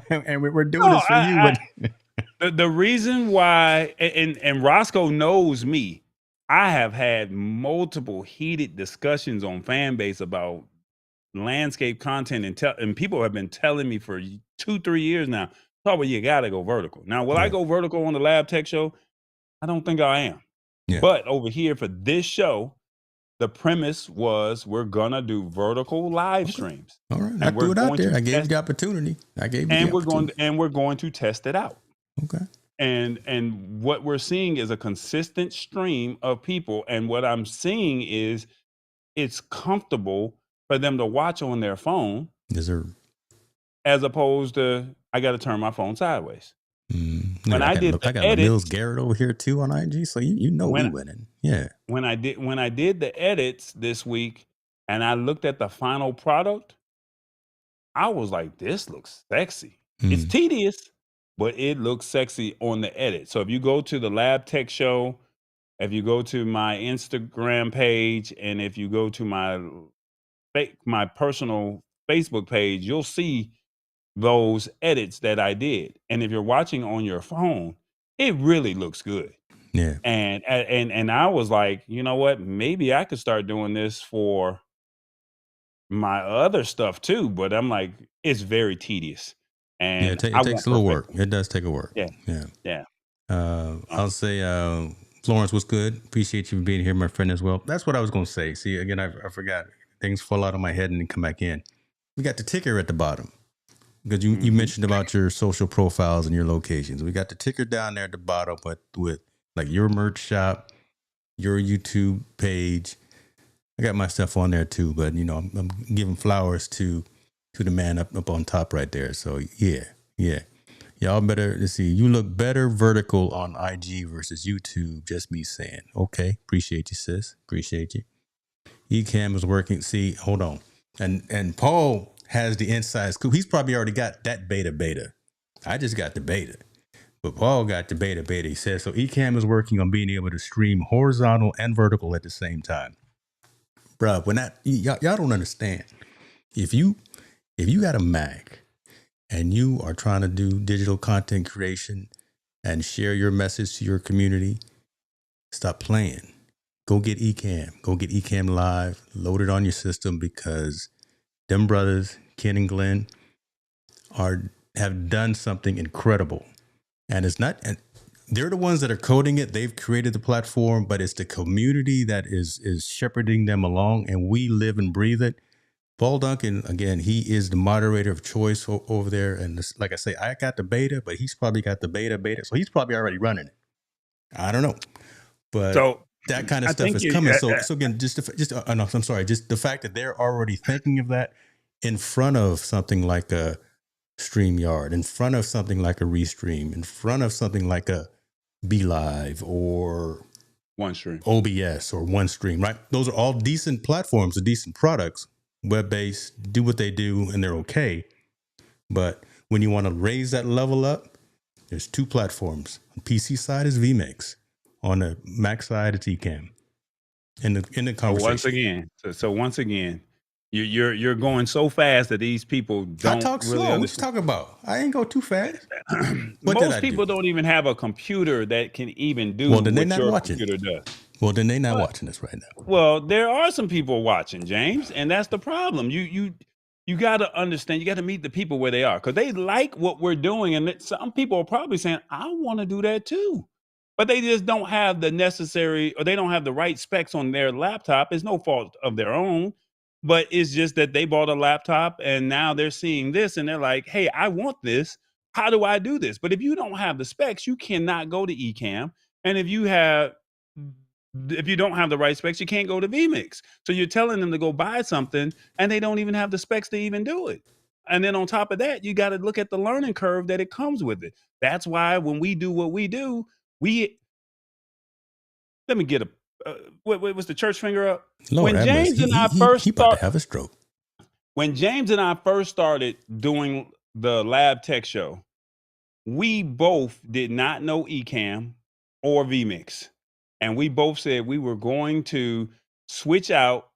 A: and we're doing this for you.
B: But the reason why, and Roscoe knows me, I have had multiple heated discussions on Fanbase about landscape content, and people have been telling me for 2-3 years now, "Probably you got to go vertical." Now, will I go vertical on the Lab Tech show? I don't think I am. Yeah. But over here for this show, the premise was we're gonna do vertical live streams.
A: All right, I threw it out there. I gave you the opportunity.
B: We're going to test it out.
A: Okay.
B: And what we're seeing is a consistent stream of people, and what I'm seeing is it's comfortable for them to watch on their phone, as opposed to I got to turn my phone sideways. When I got
A: Mills Garrett over here too on IG, so we winning. Yeah.
B: When I did the edits this week and I looked at the final product, I was like, this looks sexy. It's tedious, but it looks sexy on the edit. So if you go to the Lab Tech show, if you go to my Instagram page, and if you go to my personal Facebook page, you'll see those edits that I did. And if you're watching on your phone, it really looks good.
A: Yeah.
B: And I was like, you know what? Maybe I could start doing this for my other stuff too. But I'm like, it's very tedious. And
A: it takes a little work. It does take a work.
B: Yeah.
A: I'll say, Florence, what's good? Appreciate you being here, my friend, as well. That's what I was going to say. See, again, I forgot. Things fall out of my head and then come back in. We got the ticker at the bottom, because you mentioned about your social profiles and your locations. We got the ticker down there at the bottom, but with like your merch shop, your YouTube page. I got my stuff on there too, but I'm giving flowers to the man up on top right there. So yeah. Y'all better, let's see, you look better vertical on IG versus YouTube. Just me saying. Okay. Appreciate you, sis. Appreciate you. Ecamm is working. See, hold on. And Paul has the inside scoop. He's probably already got that beta. I just got the beta. But Paul got the beta. He says, so Ecamm is working on being able to stream horizontal and vertical at the same time. Bruh, when y'all don't understand. If you got a Mac and you are trying to do digital content creation and share your message to your community, stop playing. go get Ecamm. Go get Ecamm Live. Load it on your system because them brothers, Ken and Glenn, have done something incredible. And it's not, and they're the ones that are coding it. They've created the platform, but it's the community that is shepherding them along, and we live and breathe it. Paul Duncan, again, he is the moderator of choice over there. And this, like I say, I got the beta, but he's probably got the beta. So he's probably already running it. I don't know. But
B: So
A: that kind of
B: I
A: stuff
B: think
A: is
B: you,
A: coming. So again, no, I'm sorry. Just the fact that they're already thinking of that in front of something like a StreamYard, in front of something like a Restream, in front of something like a BeLive or
B: OneStream,
A: OBS or OneStream, right? Those are all decent platforms, decent products, web-based, do what they do, and they're okay. But when you want to raise that level up, there's two platforms. On PC side is vMix. On the Mac side, it's Ecamm. In the conversation.
B: So once again, you're going so fast that these people
A: I
B: don't
A: talk
B: really
A: slow. What you
B: understand.
A: talking about? I ain't go too fast. What did I
B: Most people
A: do?
B: don't even have a computer that can even do
A: Well, then they're
B: what
A: not
B: your
A: watching.
B: computer does.
A: Well, then they're not
B: But
A: watching this right now.
B: well, there are some people watching, James, and that's the problem. You got to understand. You got to meet the people where they are because they like what we're doing, and some people are probably saying, "I want to do that too," but they just don't have the necessary, or they don't have the right specs on their laptop. It's no fault of their own, but it's just that they bought a laptop and now they're seeing this and they're like, "Hey, I want this. How do I do this?" But if you don't have the specs, you cannot go to Ecamm, and if you don't have the right specs, you can't go to vMix. So you're telling them to go buy something and they don't even have the specs to even do it. And then on top of that, you got to look at the learning curve that it comes with it. That's why when we do what we do, we let me get a what's the church finger up?
A: Lord
B: When
A: have mercy.
B: James and I first
A: He about to have a stroke.
B: when James and I first started doing the Lab Tech Show, we both did not know Ecamm or vMix. And we both said we were going to switch out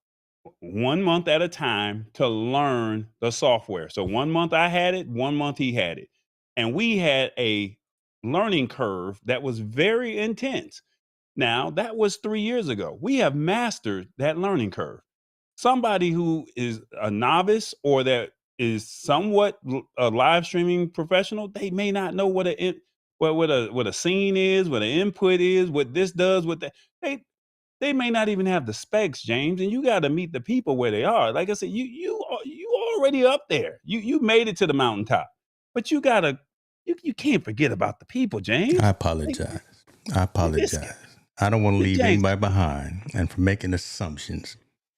B: 1 month at a time to learn the software. So 1 month I had it, 1 month he had it. And we had a learning curve that was very intense. Now, that was 3 years ago. We have mastered that learning curve. Somebody who is a novice or that is somewhat a live streaming professional, they may not know what what a scene is, what an input is, what this does, what that. They may not even have the specs, James, and you got to meet the people where they are. Like I said, you already up there. You made it to the mountaintop, but you can't forget about the people, James.
A: I
B: Like,
A: apologize.
B: this guy,
A: I don't want to leave
B: James.
A: anybody behind and for making assumptions.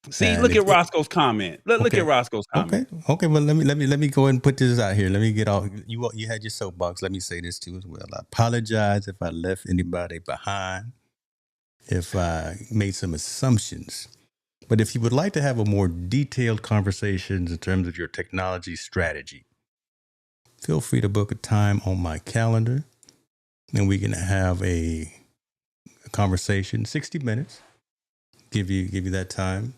B: See,
A: And
B: look at Roscoe's comment. Look at Roscoe's comment.
A: Okay. Well, let me go ahead and put this out here. Let me get off. You had your soapbox. Let me say this too as well. I apologize if I left anybody behind, if I made some assumptions. But if you would like to have a more detailed conversation in terms of your technology strategy, feel free to book a time on my calendar, and we can have a conversation, 60 minutes. Give you that time.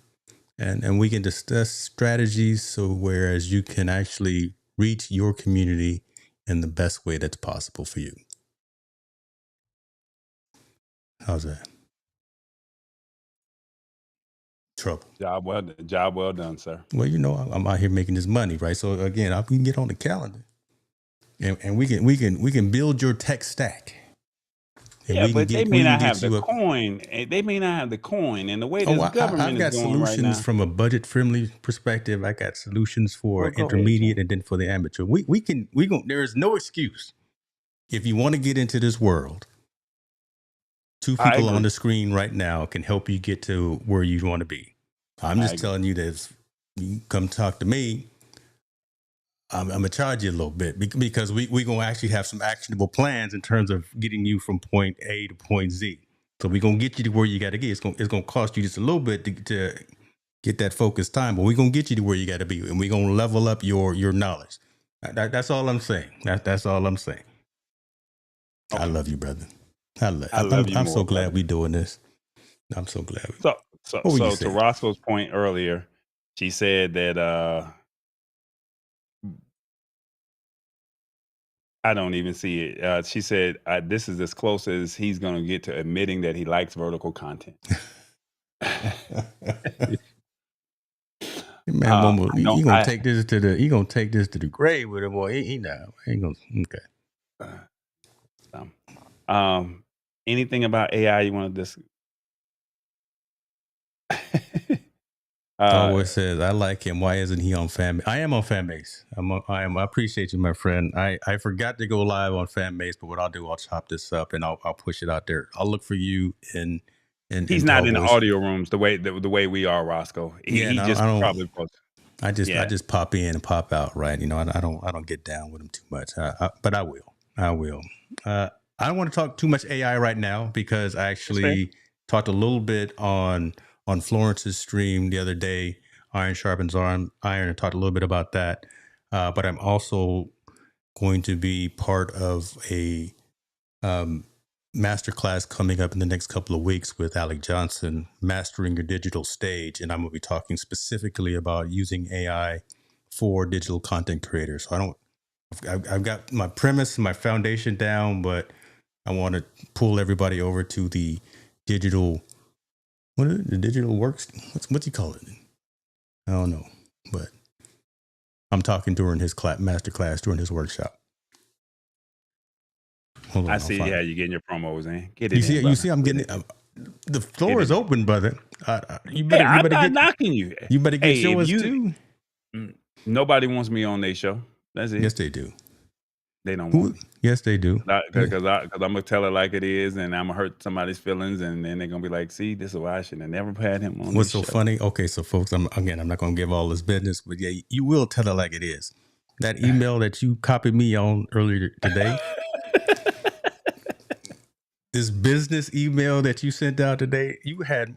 A: And we can discuss strategies so whereas you can actually reach your community in the best way that's possible for you. How's that? Trouble.
B: Job well done, sir.
A: Well, I'm out here making this money, right? So again, we can get on the calendar, and we can build your tech stack.
B: Yeah, but they may not have the coin. They may not have the coin, and the way this government is going right now.
A: I've got solutions from a budget-friendly perspective. I got solutions for intermediate and then for the amateur. There is no excuse. If you want to get into this world, two people on the screen right now can help you get to where you want to be. I'm just telling you that if you come talk to me, I'm going to charge you a little bit because we're going to actually have some actionable plans in terms of getting you from point A to point Z. So we're going to get you to where you got to get. It's going to cost you just a little bit to get that focused time, but we're going to get you to where you got to be, and we're going to level up your knowledge. That's all I'm saying. That's all I'm saying. Okay. I love you, brother. I'm so glad we're doing this. I'm so glad.
B: So to Roscoe's point earlier, she said that I don't even see it. She said, this is as close as he's going to get to admitting that he likes vertical content.
A: Man, Momo, he gonna
B: I
A: take this to the grave with him, boy. He now ain't gonna
B: anything about AI you want to discuss?
A: Always says, I like him. Why isn't he on fan? I am on Fanbase. I appreciate you, my friend. I forgot to go live on Fanbase, but what I'll do, I'll chop this up and I'll push it out there. I'll look for you in
B: He's not in the
A: Tallboys.
B: audio rooms the way we are, Roscoe. He just
A: I don't.
B: probably posted.
A: I just pop in and pop out, right? I don't get down with him too much, but I will. I don't want to talk too much AI right now because I actually talked a little bit on Florence's stream the other day. Iron sharpens iron, and talked a little bit about that. But I'm also going to be part of a masterclass coming up in the next couple of weeks with Alec Johnson, Mastering Your Digital Stage. And I'm going to be talking specifically about using AI for digital content creators. So I've got my premise and my foundation down, but I want to pull everybody over to the digital, the digital works. What's he call it? I don't know, but I'm talking during his master class, during his workshop.
B: Hold on, I see how you're getting your promos in. Get it
A: you see, I'm getting it. The floor is open, brother.
B: I'm not knocking you.
A: You better get yours too.
B: Nobody wants me on their show. That's it.
A: Yes, they do.
B: They don't want me.
A: Yes, they do.
B: Because I'm gonna tell it like it is, and I'm gonna hurt somebody's feelings, and then they're gonna be like, "See, this is why I should have never had him on."
A: What's so funny? Okay, so folks, I'm not gonna give all this business, but yeah, you will tell it like it is. That email that you copied me on earlier today. This business email that you sent out today, you had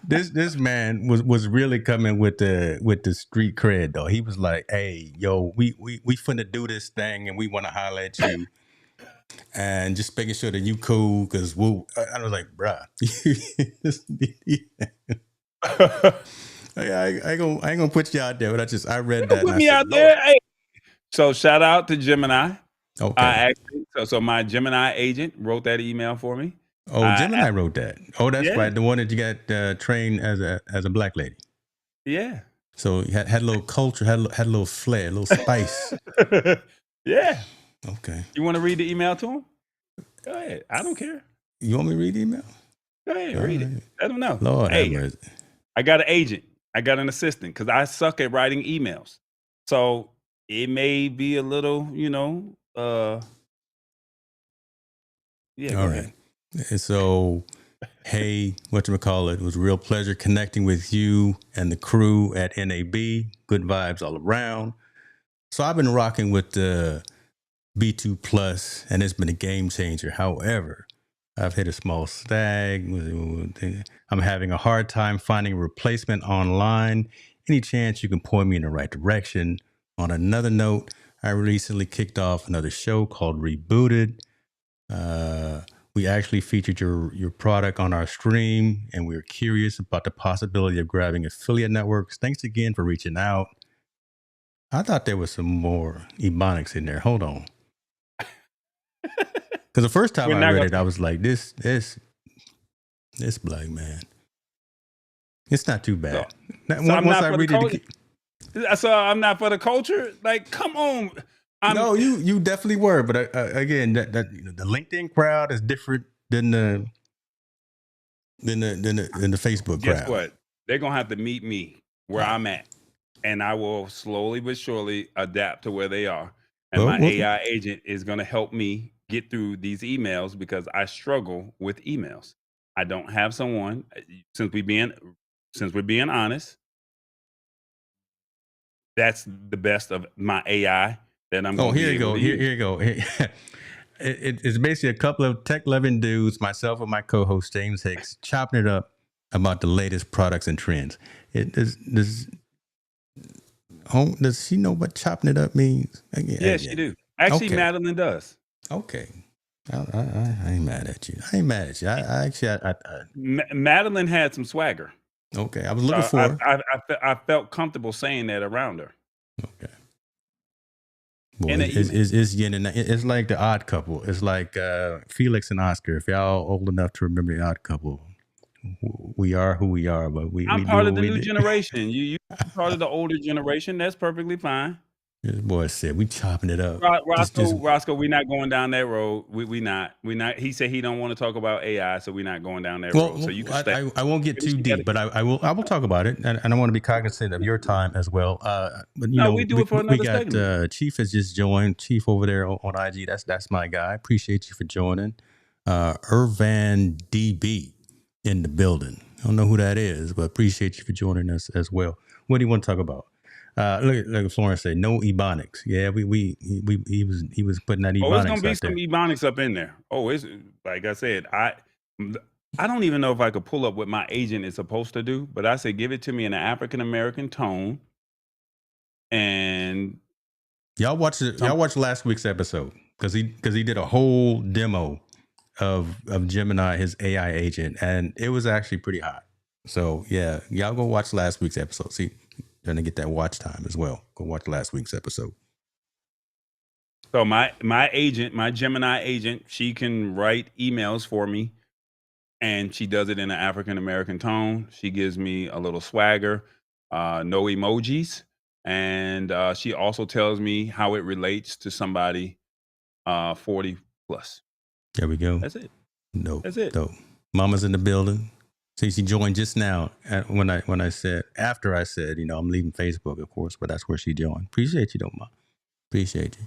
A: this man was really coming with the street cred though. He was like, "Hey, yo, we finna do this thing, and we want to holler at you, and just making sure that you cool." Because I was like, "Bruh, I ain't gonna put you out there." But I read that.
B: Put me out there. Hey. So shout out to Gemini.
A: Okay.
B: So my Gemini agent wrote that email for me.
A: Oh, Gemini wrote that. Oh, that's right. The one that you got trained as a black lady.
B: Yeah.
A: So you had a little culture, had a little flair, a little spice.
B: Yeah.
A: Okay.
B: You want to read the email to him? Go ahead. I don't care.
A: You want me to read the email?
B: Go ahead, read it. Let them know.
A: Lord have
B: hey,
A: mercy.
B: I got an agent. I got an assistant because I suck at writing emails. So it may be a little, yeah.
A: All right. And so, hey, whatchamacallit, it was a real pleasure connecting with you and the crew at NAB. Good vibes all around. So I've been rocking with the B2 Plus, and it's been a game changer. However, I've hit a small snag. I'm having a hard time finding a replacement online. Any chance you can point me in the right direction? On another note, I recently kicked off another show called Rebooted. We actually featured your product on our stream, and we were curious about the possibility of grabbing affiliate networks. Thanks again for reaching out. I thought there was some more ebonics in there. Hold on. Because the first time I read it, I was like, this black man. It's not too bad.
B: So I'm not for the culture? Like, come on.
A: No, you definitely were. But again, that the LinkedIn crowd is different than the Facebook crowd.
B: Guess what? They're going to have to meet me where I'm at. And I will slowly but surely adapt to where they are. And my AI agent is going to help me get through these emails because I struggle with emails. I don't have someone, since we're being honest, that's the best of my AI that I'm going to
A: here you go. It's basically a couple of tech-loving dudes, myself and my co-host James Hicks, chopping it up about the latest products and trends. Does she know what chopping it up means?
B: Yes, she do. Actually, okay. Madeline does.
A: Okay. I ain't mad at you. I
B: Madeline had some swagger.
A: Okay. I was looking for her.
B: I felt comfortable saying that around her.
A: Okay. Boy,
B: in an email.
A: it's yin and it's like the Odd Couple. It's like Felix and Oscar. If y'all old enough to remember the Odd Couple, we are who we are, but we
B: I'm
A: do
B: part
A: what
B: of the
A: we
B: new
A: do.
B: generation. You part of the older generation. That's perfectly fine.
A: This boy said we chopping it up.
B: Roscoe, we're not going down that road. We not. He said he don't want to talk about AI, so we're not going down that road. So you can stay.
A: I won't get too deep, but I will talk about it, and I want to be cognizant of your time as well. But
B: No, we do it for
A: we
B: another
A: got
B: segment.
A: Chief has just joined. Chief over there on IG. That's my guy. Appreciate you for joining. Irvan DB in the building. I don't know who that is, but appreciate you for joining us as well. What do you want to talk about? Look at Florence say no ebonics. Yeah, he was putting that
B: Oh, it's gonna
A: ebonics
B: be
A: out
B: some
A: there.
B: ebonics up in there. Oh, it's like I said, I don't even know if I could pull up what my agent is supposed to do, but I said give it to me in an African American tone. And
A: Y'all watch last week's episode because he did a whole demo of Gemini, his AI agent, and it was actually pretty hot. So yeah, y'all go watch last week's episode. See, trying to get that watch time as well. Go watch last week's episode.
B: So my agent, my Gemini agent, she can write emails for me, and she does it in an African American tone. She gives me a little swagger, no emojis, and she also tells me how it relates to somebody 40 plus.
A: There we go.
B: That's it.
A: Dope.
B: That's it.
A: Dope. Mama's in the building. See, she joined just now when I said, after I said, I'm leaving Facebook, of course, but that's where she joined. Appreciate you, though, Ma. Appreciate you.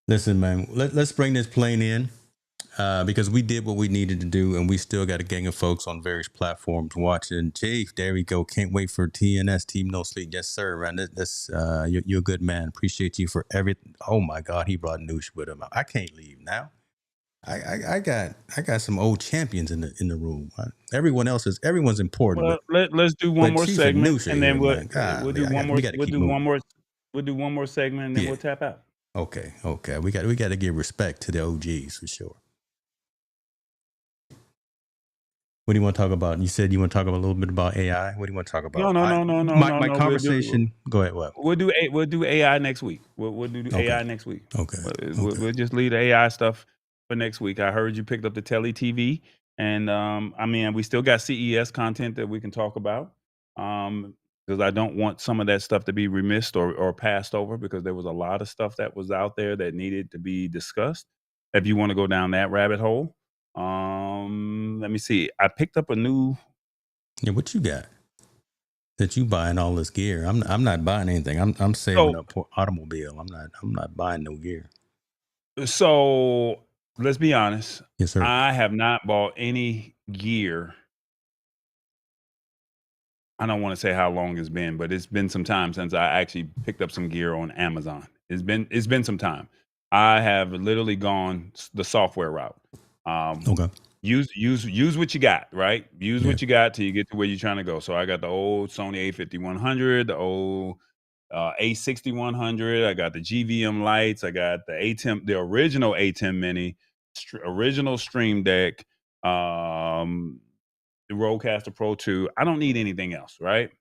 A: Listen, man, let's bring this plane in because we did what we needed to do, and we still got a gang of folks on various platforms watching. Chief, there we go. Can't wait for TNS, Team No Sleep. Yes, sir, man. You're a good man. Appreciate you for everything. Oh, my God, he brought Noosh with him. I can't leave now. I got some old champions in the room. Everyone's important.
B: Well, let's do one more
A: Chief and
B: segment,
A: Noosh
B: and then
A: here, man.
B: we'll do one more.
A: We got to keep moving.
B: We'll do one more segment, and then we'll tap out.
A: Okay. We got to give respect to the OGs for sure. What do you want to talk about? You said you want to talk a little bit about AI. What do you want to talk about?
B: No.
A: My conversation. Go ahead. What?
B: We'll do AI next week. We'll do AI next week.
A: Okay.
B: We'll just leave the AI stuff for next week. I heard you picked up the Tele TV, and we still got CES content that we can talk about. Because I don't want some of that stuff to be remissed or passed over, because there was a lot of stuff that was out there that needed to be discussed. If you want to go down that rabbit hole, let me see. I picked up a new.
A: Yeah, what you got? That you buying all this gear? I'm not buying anything. I'm saving up for automobile. I'm not buying no gear.
B: So let's be honest.
A: Yes, sir.
B: I have not bought any gear. I don't want to say how long it's been, but it's been some time since I actually picked up some gear on Amazon. It's been some time. I have literally gone the software route.
A: Okay.
B: Use what you got, right? Use what you got till you get to where you're trying to go. So I got the old Sony A5100, the old A6100. I got the GVM lights. I got the ATEM, the original ATEM Mini, original Stream Deck, the Rodecaster Pro 2. I don't need anything else, right?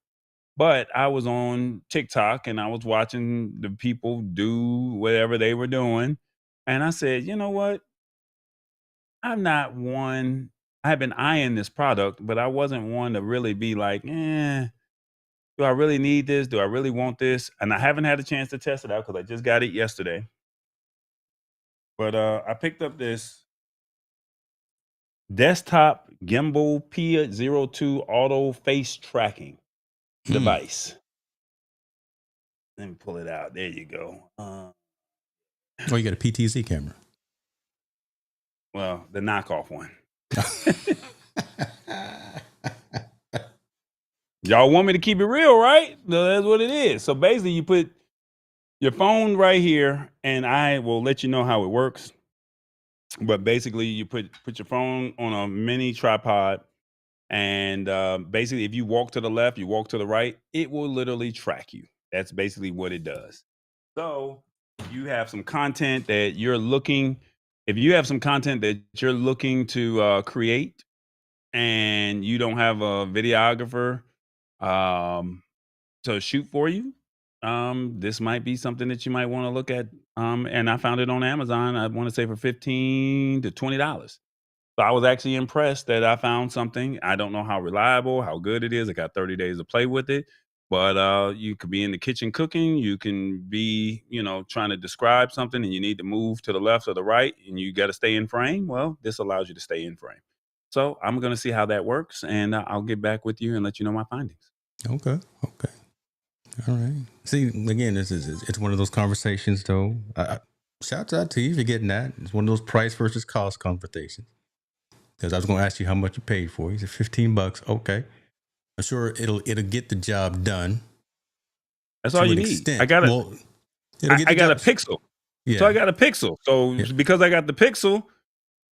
B: But I was on TikTok and I was watching the people do whatever they were doing. And I said, you know what? I've been eyeing this product, but I wasn't one to really be like, do I really need this? Do I really want this? And I haven't had a chance to test it out because I just got it yesterday. But I picked up this desktop gimbal P02 auto face tracking device. Let me pull it out. There you go.
A: You got a PTZ camera.
B: Well, the knockoff one. Y'all want me to keep it real, right? No, that's what it is. So basically, you put your phone right here, and I will let you know how it works. But basically, you put your phone on a mini tripod, and basically, if you walk to the left, you walk to the right, it will literally track you. That's basically what it does. So you have some content that you're looking. If you have some content that you're looking to create, and you don't have a videographer to shoot for you, this might be something that you might want to look at. And I found it on Amazon. I want to say for $15 to $20. So I was actually impressed that I found something. I don't know how reliable, how good it is. I got 30 days to play with it. But you could be in the kitchen cooking. You can be, trying to describe something and you need to move to the left or the right and you got to stay in frame. Well, this allows you to stay in frame. So I'm going to see how that works and I'll get back with you and let you know my findings.
A: Okay. All right. See, again, it's one of those conversations, though. Shouts out to you for getting that. It's one of those price versus cost conversations. Because I was going to ask you how much you paid for. You said $15. Okay, I'm sure it'll get the job done.
B: That's all you need. I got a Pixel. Yeah. So I got a Pixel. So because I got the Pixel,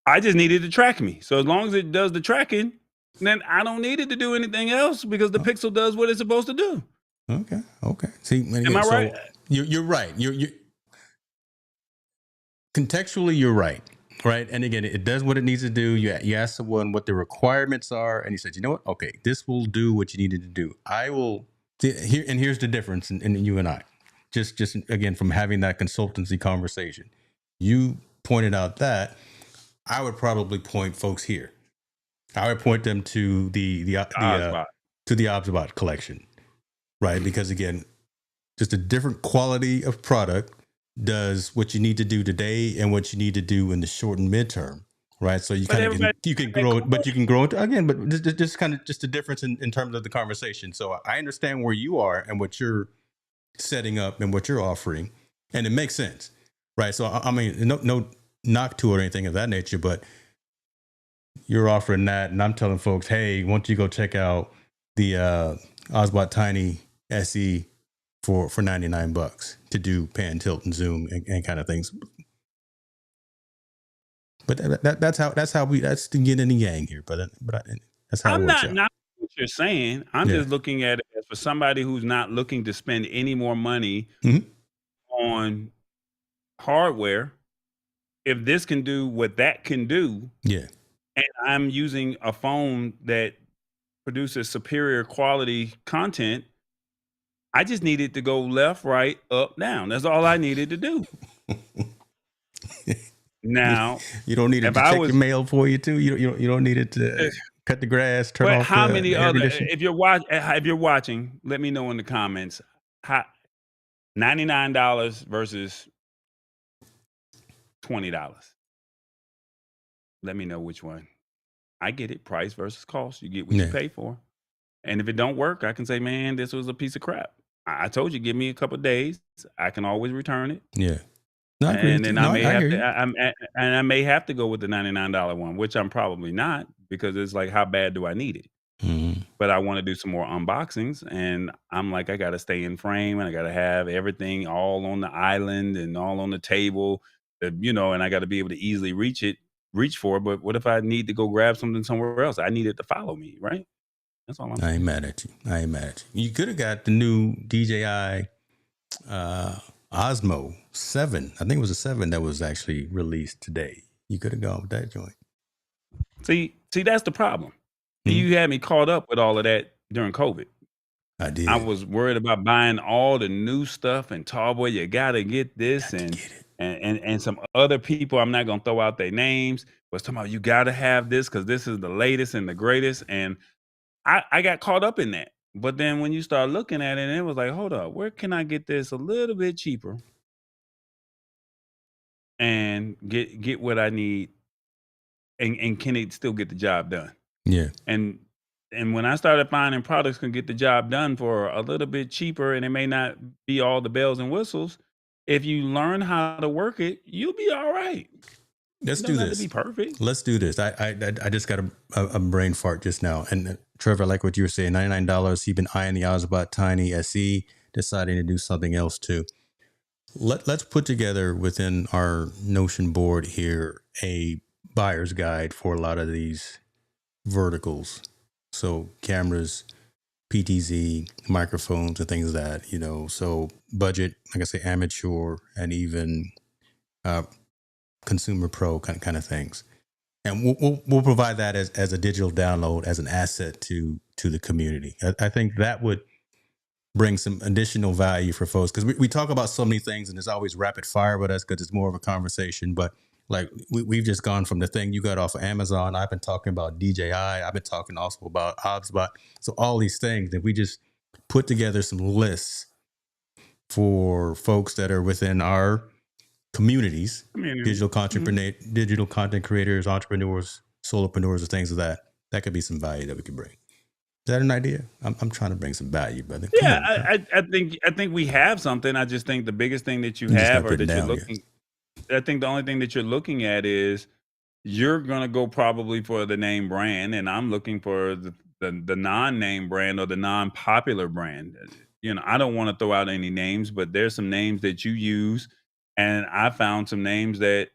B: I just needed to track me. So as long as it does the tracking, then I don't need it to do anything else because the Pixel does what it's supposed to do.
A: Okay. See,
B: am I right?
A: You're right. You're contextually, you're right. Right. And again, it does what it needs to do. You ask someone what the requirements are, and he said, you know what? Okay, this will do what you needed to do. I will here, and here's the difference in you and I. Just again, from having that consultancy conversation. You pointed out that I would probably point folks here. I would point them to the Obsbot collection. Right. Because again, just a different quality of product does what you need to do today and what you need to do in the short and midterm, right? So you kind of you can grow it, but you can grow it again. But just kind of just the difference in terms of the conversation. So I understand where you are and what you're setting up and what you're offering, and it makes sense, right? So I mean, no knock to it or anything of that nature, but you're offering that, and I'm telling folks, hey, why don't you go check out the Osbot Tiny SE for $99 to do pan, tilt, and zoom and kind of things. But that's the yin and the yang here. But that's how
B: I'm
A: it works
B: not what you're saying. I'm just looking at it as for somebody who's not looking to spend any more money on hardware. If this can do what that can do, and I'm using a phone that produces superior quality content, I just needed to go left, right, up, down. That's all I needed to do. Now,
A: you don't need it to check your mail for you too. You don't need it to cut the grass, turn off
B: how many other? If you're watching, let me know in the comments. $99 versus $20. Let me know which one. I get it. Price versus cost. You get what you pay for. And if it don't work, I can say, man, this was a piece of crap. I told you, give me a couple of days. I can always return it.
A: Yeah.
B: No, and then I may have to go with the $99 one, which I'm probably not, because it's like, how bad do I need it? But I want to do some more unboxings, and I'm like, I got to stay in frame, and I got to have everything all on the island and all on the table, and I got to be able to easily reach for it. But what if I need to go grab something somewhere else? I need it to follow me, right? That's all I'm saying.
A: I ain't mad at you. You could have got the new DJI Osmo 7. I think it was a 7 that was actually released today. You could have gone with that joint.
B: See, that's the problem. You had me caught up with all of that during COVID.
A: I did.
B: I was worried about buying all the new stuff, and Tallboy, you gotta get this, and some other people, I'm not gonna throw out their names, was talking about, you gotta have this because this is the latest and the greatest. And I got caught up in that. But then when you start looking at it, it was like, hold up, where can I get this a little bit cheaper and get what I need, and can it still get the job done?
A: Yeah.
B: And when I started finding products can get the job done for a little bit cheaper, and it may not be all the bells and whistles, if you learn how to work it, you'll be all right.
A: Let's do this.
B: Be perfect.
A: Let's do this. I just got a brain fart just now. And Trevor, I like what you were saying, $99. You've been eyeing the Osbot Tiny SE, deciding to do something else too. Let's put together within our Notion board here a buyer's guide for a lot of these verticals. So cameras, PTZ, microphones, and things like that, so budget, like I say, amateur, and even consumer pro kind of things. And we'll provide that as a digital download, as an asset to the community. I think that would bring some additional value for folks, because we talk about so many things and it's always rapid fire with us because it's more of a conversation. But like we've just gone from the thing you got off of Amazon. I've been talking about DJI. I've been talking also about HubSpot. So all these things that we just put together some lists for folks that are within our communities, digital content creators, entrepreneurs, solopreneurs, or things of that could be some value that we could bring. Is that an idea? I'm trying to bring some value, brother. Come
B: Yeah,
A: on,
B: I think we have something. I just think the biggest thing that you
A: you just
B: have
A: gotta
B: or
A: put it
B: that you're
A: down here.
B: looking, I think the only thing that you're looking at is you're gonna go probably for the name brand, and I'm looking for the non-name brand or the non-popular brand. You know, I don't want to throw out any names, but there's some names that you use, and I found some names that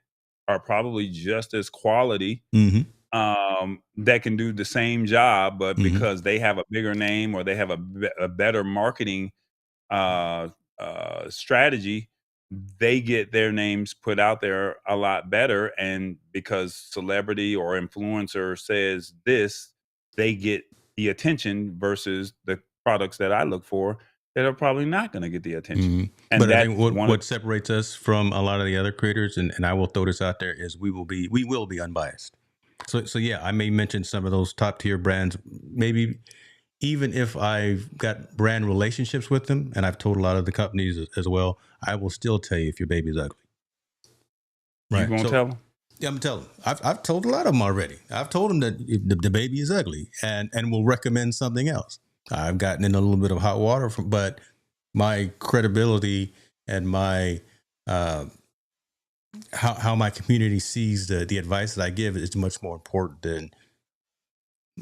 B: are probably just as quality
A: Mm-hmm.
B: that can do the same job, but
A: Mm-hmm.
B: because they have a bigger name or they have a better marketing uh, strategy, they get their names put out there a lot better. And because celebrity or influencer says this, they get the attention versus the products that I look for that are probably not going to get the attention.
A: Mm-hmm.
B: And
A: But I
B: that's
A: think
B: one of
A: what separates us from a lot of the other creators, and I will throw this out there, is we will be unbiased. So yeah, I may mention some of those top tier brands, maybe even if I've got brand relationships with them, and I've told a lot of the companies as well, I will still tell you if your baby's ugly.
B: you
A: Right.
B: gonna
A: So
B: tell them.
A: yeah, I'm telling them. I've told a lot of them already. I've told them that the baby is ugly, and will recommend something else. I've gotten in a little bit of hot water, but my credibility and my how my community sees the advice that I give is much more important than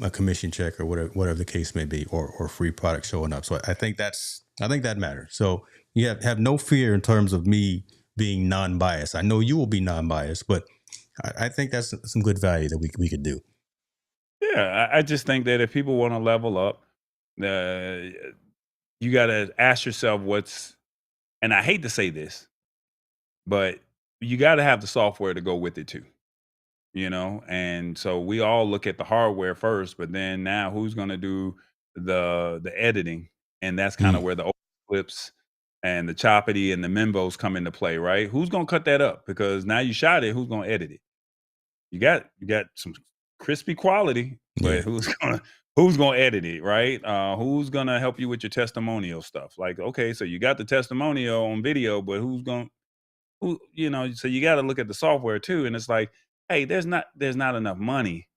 A: a commission check or whatever the case may be, or free product showing up. So I think that matters. So you have no fear in terms of me being non-biased. I know you will be non-biased, but I think that's some good value that we could do.
B: Yeah, I just think that if people want to level up, uh, you got to ask yourself what's, and I hate to say this, but you got to have the software to go with it too, you know? And so we all look at the hardware first, but then now who's going to do the editing? And that's kind of
A: Mm.
B: where the clips and the choppity and the Membos come into play, right? Who's going to cut that up? Because now you shot it, who's going to edit it? You got some crispy quality,
A: Yeah.
B: but who's gonna edit it, right? Who's gonna help you with your testimonial stuff? Like, okay, so you got the testimonial on video, but who you know? So you got to look at the software too, and it's like, hey, there's not enough money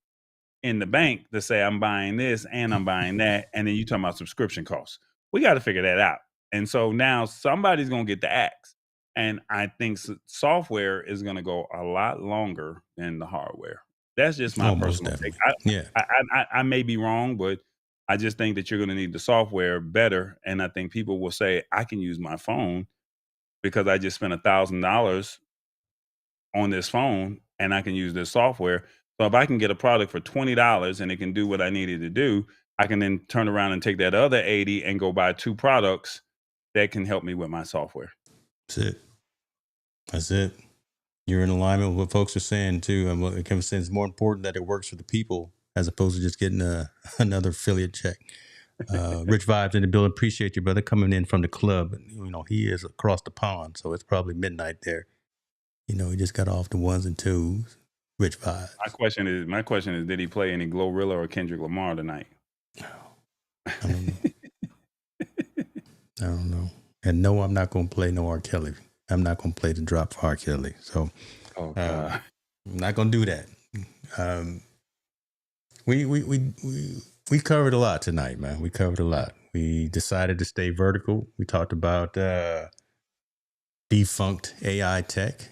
B: in the bank to say I'm buying this and I'm buying that, and then you talking about subscription costs. We got to figure that out. And so now somebody's gonna get the axe, and I think software is gonna go a lot longer than the hardware. That's just my
A: Almost
B: personal take.
A: definitely. Yeah.
B: I may be wrong, but I just think that you're gonna need the software better, and I think people will say I can use my phone because I just spent $1,000 on this phone and I can use this software. So if I can get a product for $20 and it can do what I needed to do, I can then turn around and take that other 80 and go buy 2 products that can help me with my software.
A: That's it. You're in alignment with what folks are saying too, and what Kevin says, it's more important that it works for the people as opposed to just getting another affiliate check. Rich Vibes in the building. Appreciate you, brother, coming in from the club. You know, he is across the pond, so it's probably midnight there. You know, he just got off the ones and twos. Rich Vibes.
B: My question is, did he play any Glorilla or Kendrick Lamar tonight?
A: I don't know. I don't know. And no, I'm not going to play no R. Kelly. I'm not going to play the drop for R. Kelly. So
B: Oh God.
A: I'm not going to do that. We covered a lot tonight, man. We covered a lot. We decided to stay vertical. We talked about defunct AI tech,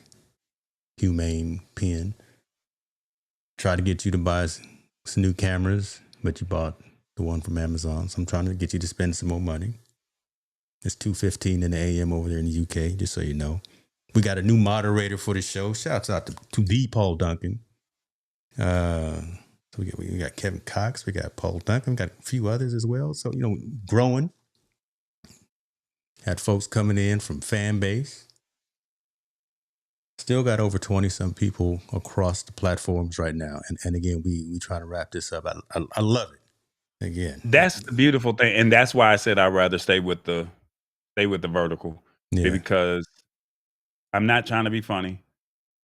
A: Humane pen. Tried to get you to buy some new cameras, but you bought the one from Amazon. So I'm trying to get you to spend some more money. It's 2:15 in the AM over there in the UK, just so you know. We got a new moderator for the show. Shouts out to the Paul Duncan. So we got Kevin Cox, we got Paul Duncan, we got a few others as well. So, you know, growing. Had folks coming in from fan base. Still got over 20-some people across the platforms right now. And again, we try to wrap this up. I love it. again.
B: That's the beautiful thing, and that's why I said I'd rather stay with the vertical,
A: Yeah.
B: because I'm not trying to be funny,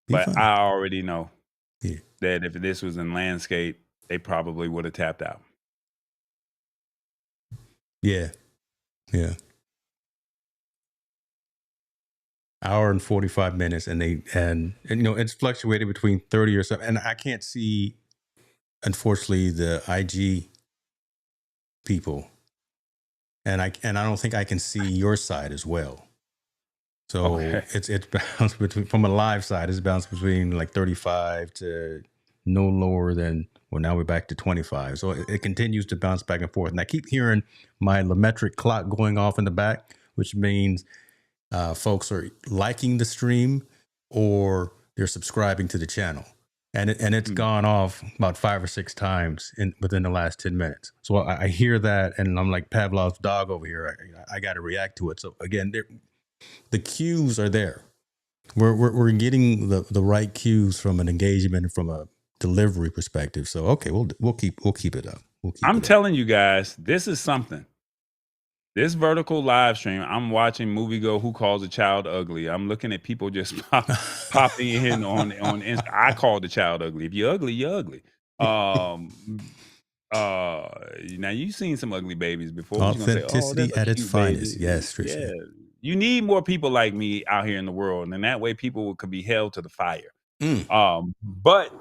A: Be
B: but
A: funny.
B: I already know
A: Yeah.
B: that if this was in landscape, they probably would have tapped out.
A: Yeah. Yeah. Hour and 45 minutes, and you know, it's fluctuated between 30 or something. And I can't see, unfortunately, the IG people, and I don't think I can see your side as well. So
B: Okay.
A: it's bounced between, from a live side, it's bounced between like 35 to no lower than, well, now we're back to 25. So it continues to bounce back and forth. And I keep hearing my Lometric clock going off in the back, which means folks are liking the stream or they're subscribing to the channel. And it's gone off about 5 or 6 times within the last 10 minutes. So I hear that, and I'm like Pavlov's dog over here. I got to react to it. So again, the cues are there. We're getting the right cues from an engagement and from a delivery perspective. So okay, we'll keep it up.
B: I'm telling you guys, this is something. This vertical live stream, I'm watching Movie Go Who Calls a Child Ugly. I'm looking at people just popping in on Insta. I call the child ugly. If you're ugly, you're ugly. Now you've seen some ugly babies before. But you're gonna say, "Oh,
A: Authenticity
B: that's a
A: at its
B: cute baby."
A: finest. Yes, Trisha.
B: Yeah, you need more people like me out here in the world, and that way people could be held to the fire. But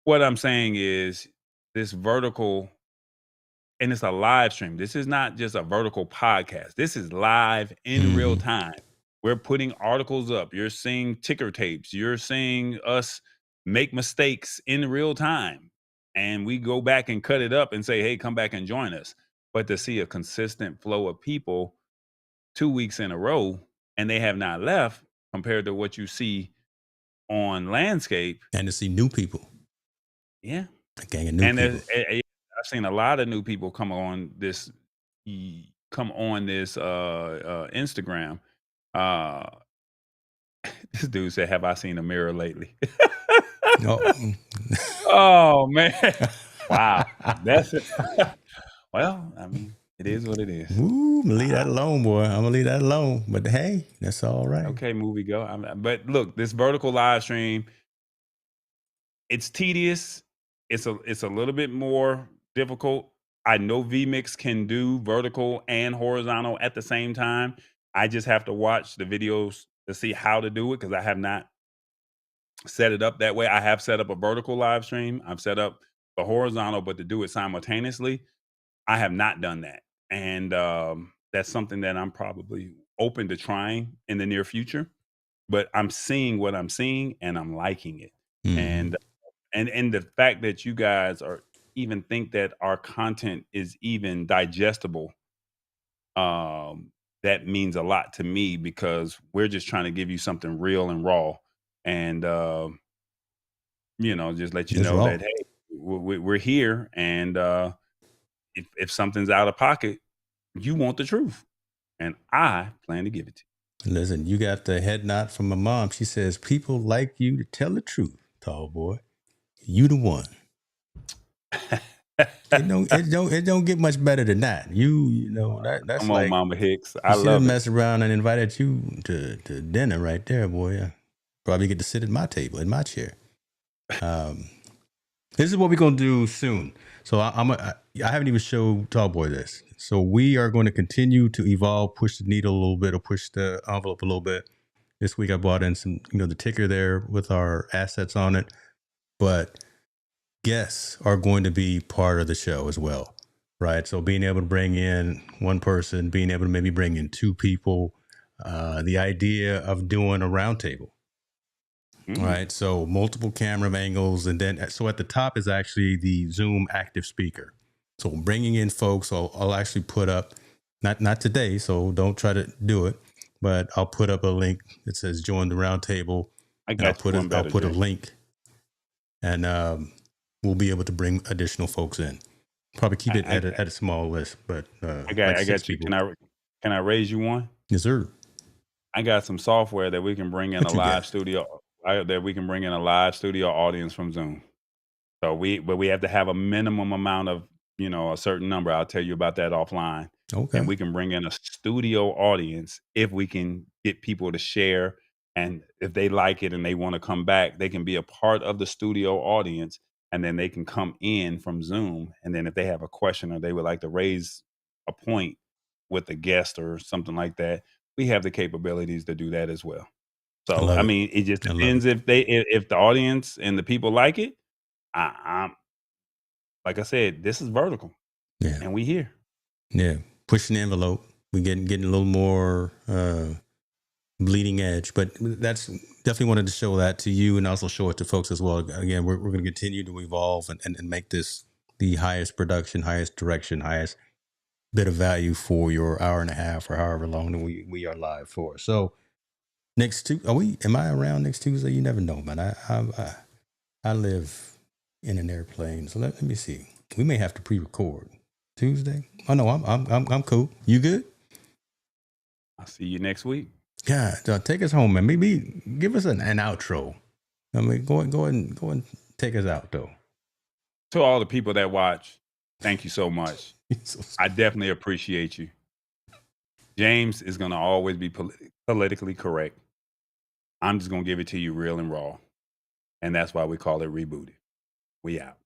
B: what I'm saying is this vertical, and it's a live stream. This is not just a vertical podcast. This is live in real time. We're putting articles up. You're seeing ticker tapes. You're seeing us make mistakes in real time. And we go back and cut it up and say, hey, come back and join us. But to see a consistent flow of people 2 weeks in a row, and they have not left compared to what you see on landscape.
A: And to see new people.
B: Yeah.
A: A gang of new people.
B: I've seen a lot of new people come on this Instagram. This dude said, have I seen a mirror lately? Oh man. Wow. That's it. Well, I mean, it is what it is.
A: Ooh, I'm gonna leave that alone, boy. I'm gonna leave that alone. But hey, that's all right.
B: Okay, Movie Go. But look, this vertical live stream, it's tedious. It's a little bit more difficult. I know vMix can do vertical and horizontal at the same time. I just have to watch the videos to see how to do it, because I have not set it up that way. I have set up a vertical live stream. I've set up the horizontal, but to do it simultaneously, I have not done that. And that's something that I'm probably open to trying in the near future. But I'm seeing what I'm seeing, and I'm liking it. And the fact that you guys are even think that our content is even digestible, that means a lot to me, because we're just trying to give you something real and raw, and just let you know that, hey, we're here, and if something's out of pocket, you want the truth, and I plan to give it to you.
A: Listen, you got the head nod from my mom. She says, people like you to tell the truth, tall boy. You the one. It don't get much better than that. You know that's
B: Come
A: like
B: on, Mama Hicks. I
A: should
B: love
A: have
B: it.
A: messed around and invited you to dinner right there, boy. I probably get to sit at my table, in my chair. This is what we're gonna do soon. So I haven't even showed Tallboy this. So we are going to continue to evolve, push the needle a little bit, or push the envelope a little bit. This week I brought in some, the ticker there with our assets on it, but guests are going to be part of the show as well, right? So being able to bring in one person, being able to maybe bring in 2 people, the idea of doing a roundtable. Right. So multiple camera angles. And then, so at the top is actually the Zoom active speaker. So bringing in folks, I'll actually put up, not today, so don't try to do it, but I'll put up a link that says join the roundtable. I'll put a link, and we'll be able to bring additional folks in. Probably keep it at a small list, but
B: I got you. People. Can I raise you one?
A: Yes, sir.
B: I got some software that we can bring in a live studio. That we can bring in a live studio audience from Zoom. So we have to have a minimum amount of a certain number. I'll tell you about that offline. And
A: Okay.
B: we can bring in a studio audience if we can get people to share. And if they like it and they want to come back, they can be a part of the studio audience. And then they can come in from Zoom. And then if they have a question or they would like to raise a point with a guest or something like that, we have the capabilities to do that as well.
A: I
B: So,
A: love
B: I
A: it.
B: mean, it just
A: I love it.
B: depends if the audience and the people like it. I'm like I said, this is vertical,
A: Yeah.
B: and we here.
A: Yeah. Pushing the envelope. We getting a little more bleeding edge, but that's definitely wanted to show that to you and also show it to folks as well. Again, we're going to continue to evolve and make this the highest production, highest direction, highest bit of value for your hour and a half or however long that we are live for. So next Tuesday, am I around next Tuesday? You never know, man. I live in an airplane, so let me see. We may have to pre-record Tuesday. Oh no, I'm cool. You good?
B: I'll see you next week.
A: Yeah, take us home, man. Maybe give us an outro. I mean, go and take us out though.
B: To all the people that watch, thank you so much. I definitely appreciate you. James is going to always be politically correct. I'm just going to give it to you real and raw. And that's why we call it Rebooted. We out.